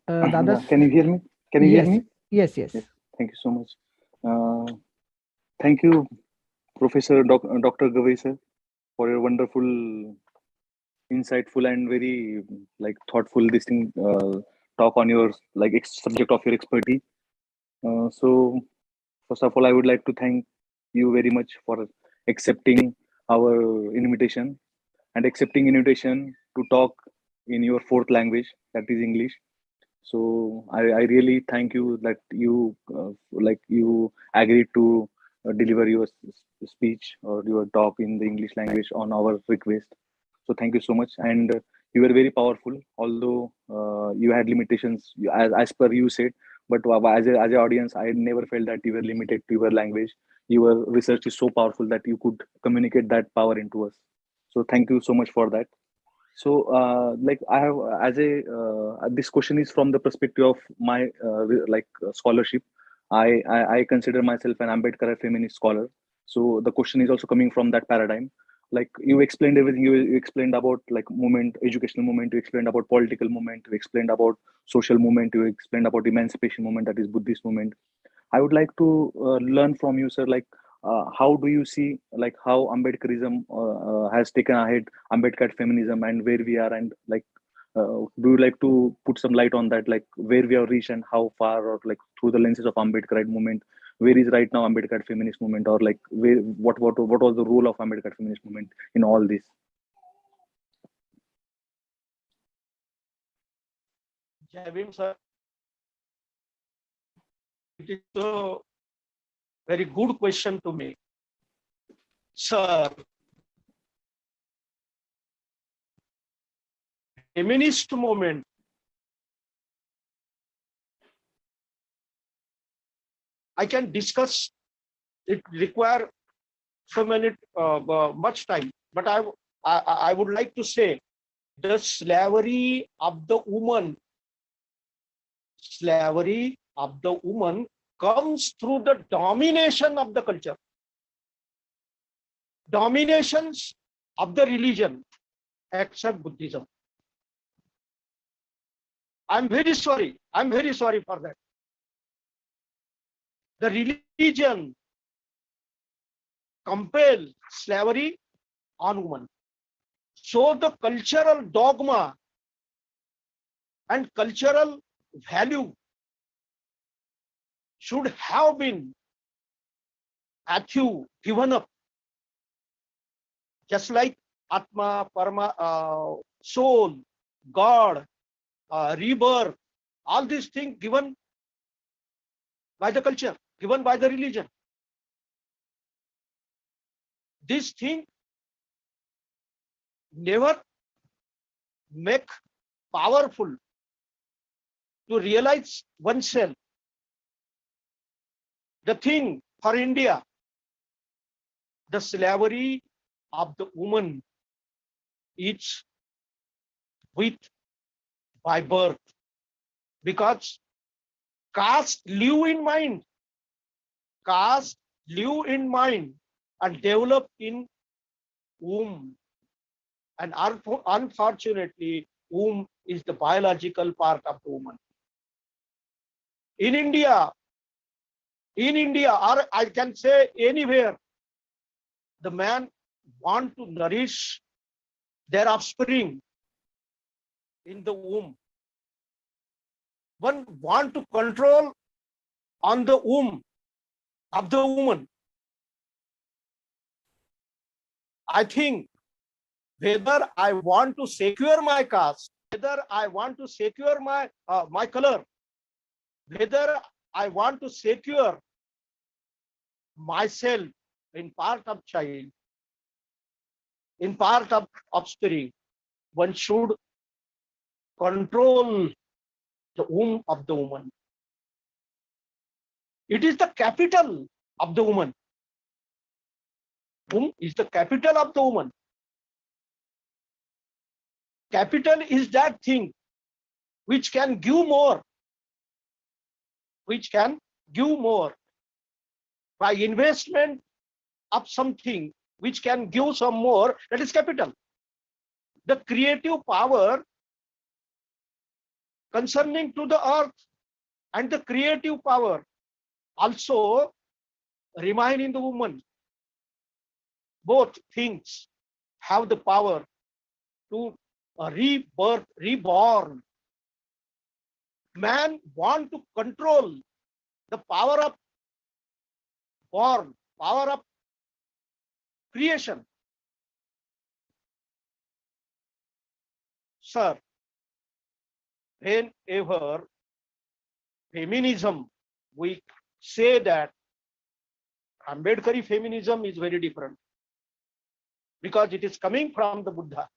Dada, can you hear me? Can you yes, hear me? Yes, yes. Yes. Thank you so much. Thank you, Professor Dr. Gawai sir, for your wonderful, insightful and very thoughtful talk on your subject of your expertise. So first of all, I would like to thank you very much for accepting our invitation and accepting invitation to talk in your fourth language, that is English. So I really thank you that you you agreed to deliver your speech or your talk in the English language on our request. So thank you so much. And you were very powerful, although you had limitations as per you said. But as an audience, I never felt that you were limited to your language. Your research is so powerful that you could communicate that power into us. So thank you so much for that. So I have this question is from the perspective of my scholarship. I consider myself an Ambedkar feminist scholar. So the question is also coming from that paradigm. Like you explained everything, you explained about movement, educational movement, you explained about political movement, you explained about social movement, you explained about emancipation movement, that is Buddhist movement. I would like to learn from you, sir, how do you see like how Ambedkarism has taken ahead Ambedkar feminism and where we are, and like do you like to put some light on that, like where we have reached and how far, or like through the lenses of Ambedkarite movement, where is right now Ambedkar feminist movement, or like where, what was the role of Ambedkar feminist movement in all this? Jai Bhim, sir. It is a very good question to me. Sir, feminist movement I can discuss, it require so many much time, but I would like to say the slavery of the woman comes through the domination of the culture, dominations of the religion, except Buddhism. I'm very sorry for that. The religion compels slavery on women. So the cultural dogma and cultural value should have been given up, just like Atma, Parma, soul, God, rebirth, all these things given by the culture, given by the religion. This thing never make powerful to realize oneself. The thing for India, the slavery of the woman is with by birth, because caste live in mind, and develop in womb, and unfortunately womb is the biological part of the woman. In India, or I can say anywhere, the man want to nourish their offspring in the womb. One want to control on the womb of the woman. I think whether I want to secure my caste, whether I want to secure my my color, whether I want to secure myself in part of child, in part of offspring, one should control the womb of the woman. It is the capital of the woman. Womb is the capital of the woman. Capital is that thing which can give more, by investment of something which can give some more, that is capital. The creative power concerning to the earth and the creative power also remain in the woman. Both things have the power to rebirth, reborn. Man want to control the power of born, power of creation. Sir, whenever feminism, we say that Ambedkari feminism is very different, because it is coming from the Buddha.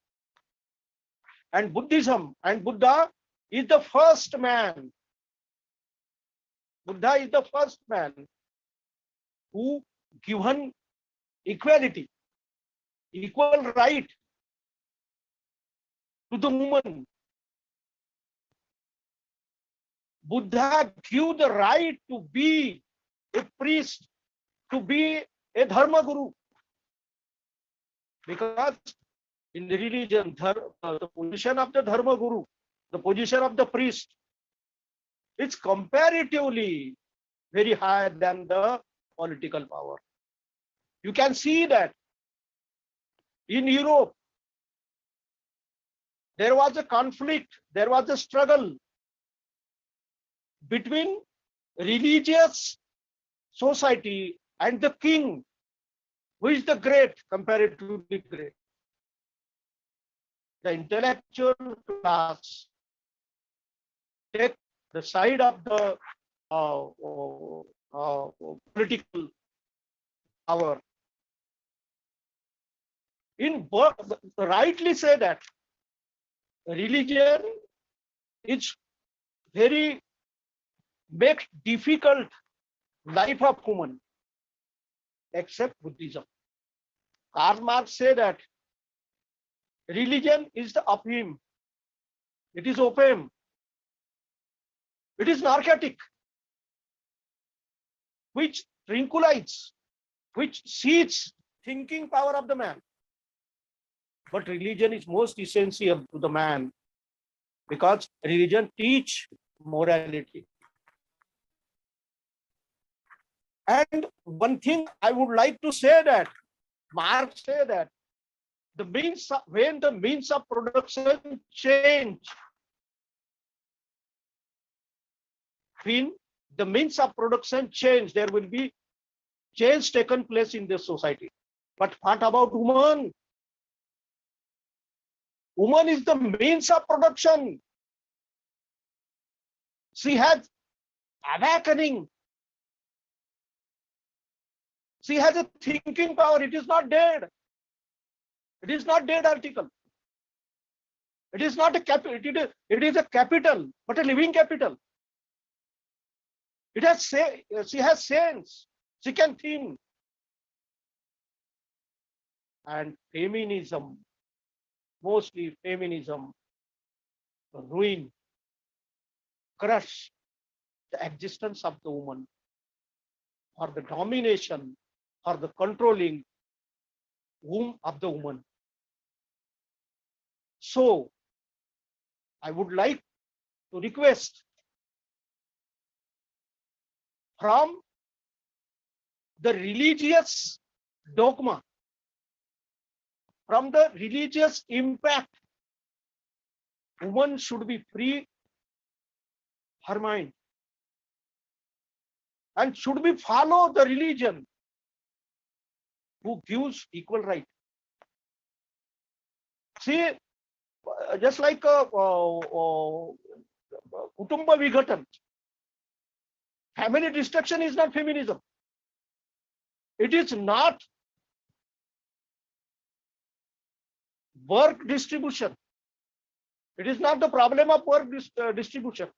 And Buddhism and Buddha is the first man. Buddha is the first man who given equality, equal right to the woman. Buddha gave the right to be a priest, to be a dharma guru, because in the religion, the position of the dharma guru, the position of the priest, is comparatively very higher than the political power. You can see that in Europe, there was a conflict, there was a struggle between religious society and the king, who is the great compared to the great. The intellectual class take the side of the political power. Rightly say that religion is very makes difficult life of human, except Buddhism. Karl Marx say that religion is the opium. It is opium. It is narcotic, which tranquilizes, which seeds thinking power of the man. But religion is most essential to the man, because religion teach morality. And one thing I would like to say that Marx say that when the means of production change, when the means of production change, there will be change taken place in the society. But what about woman? Woman is the means of production. She has awakening. She has a thinking power. It is not dead. It is not dead article. It is not a capital. It is a capital, but a living capital. She has sense. She can think. And feminism, mostly feminism, ruin, crush the existence of the woman, or the domination, or the controlling womb of the woman. So, I would like to request from the religious dogma, from the religious impact, woman should be free her mind and should be follow the religion who gives equal right. See, just like Kutumba Vigatan, family destruction is not feminism. It is not work distribution. It is not the problem of work distribution.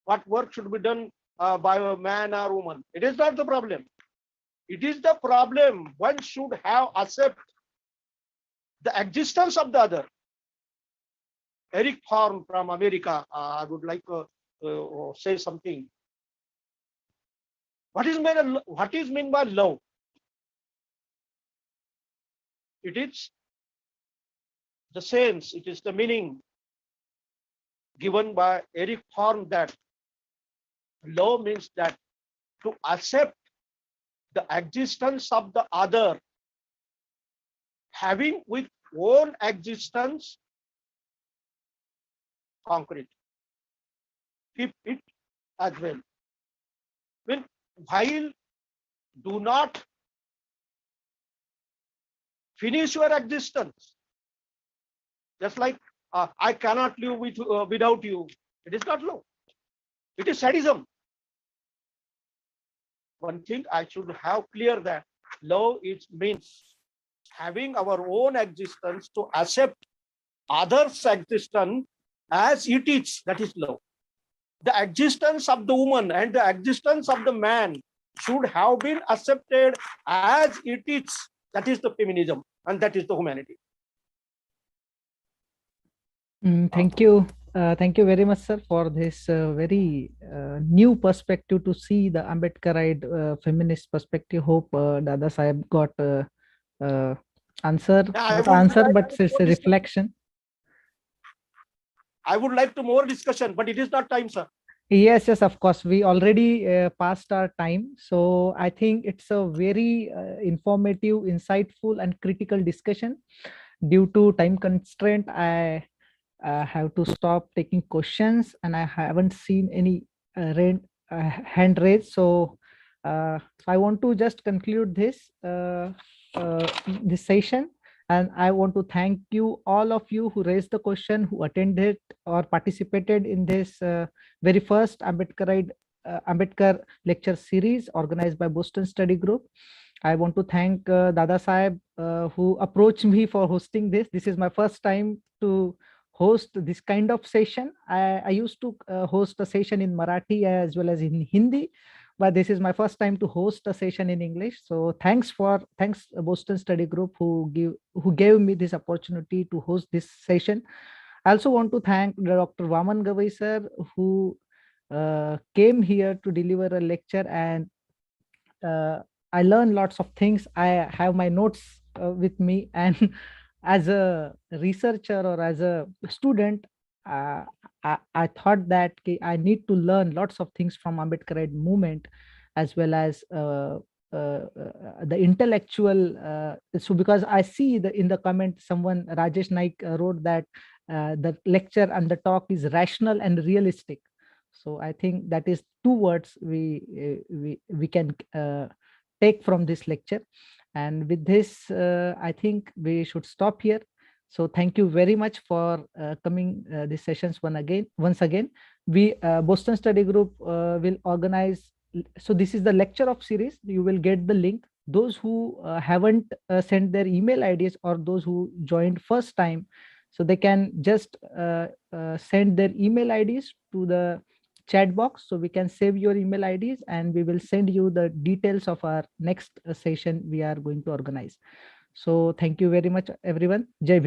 What work should be done by a man or woman? It is not the problem. It is the problem one should have accept the existence of the other. Eric Horn from America, I would like to say something. What is meant by love? It is the sense, it is the meaning given by Eric Horn that love means that to accept the existence of the other, having with own existence concrete. Keep it as well. While do not finish your existence, just like I cannot live without you. It is not love. It is sadism. One thing I should have clear that love means having our own existence to accept others' existence as it is. That is love. The existence of the woman and the existence of the man should have been accepted as it is. That is the feminism, and that is the humanity. Thank you. Thank you very much, sir, for this very new perspective to see the Ambedkarite feminist perspective. Hope Dada Sahib got answer, not answer, but it's a reflection. I would like to more discussion, but it is not time, sir. Yes, yes, of course. We already passed our time. So I think it's a very informative, insightful, and critical discussion. Due to time constraint, I have to stop taking questions, and I haven't seen any hand raised. So I want to just conclude this session, and I want to thank you, all of you who raised the question, who attended or participated in this very first Ambedkar lecture series organized by Boston Study Group. I want to thank Dada Saib, who approached me for hosting this. This is my first time to host this kind of session. I used to host a session in Marathi as well as in Hindi, but this is my first time to host a session in English. So thanks Boston Study Group who gave me this opportunity to host this session. I also want to thank Dr. Waman Gawai sir, who came here to deliver a lecture, and I learned lots of things. I have my notes with me, and as a researcher or as a student, uh, I thought that I need to learn lots of things from Ambedkarite movement, as well as the intellectual. So because I see in the comment, someone Rajesh Naik wrote that the lecture and the talk is rational and realistic. So I think that is two words we can take from this lecture. And with this, I think we should stop here. So thank you very much for coming these sessions once again. We Boston Study Group will organize. So this is the lecture of series. You will get the link. Those who haven't sent their email IDs, or those who joined first time, so they can just send their email IDs to the chat box, so we can save your email IDs, and we will send you the details of our next session we are going to organize. So thank you very much, everyone. Jai Bhim.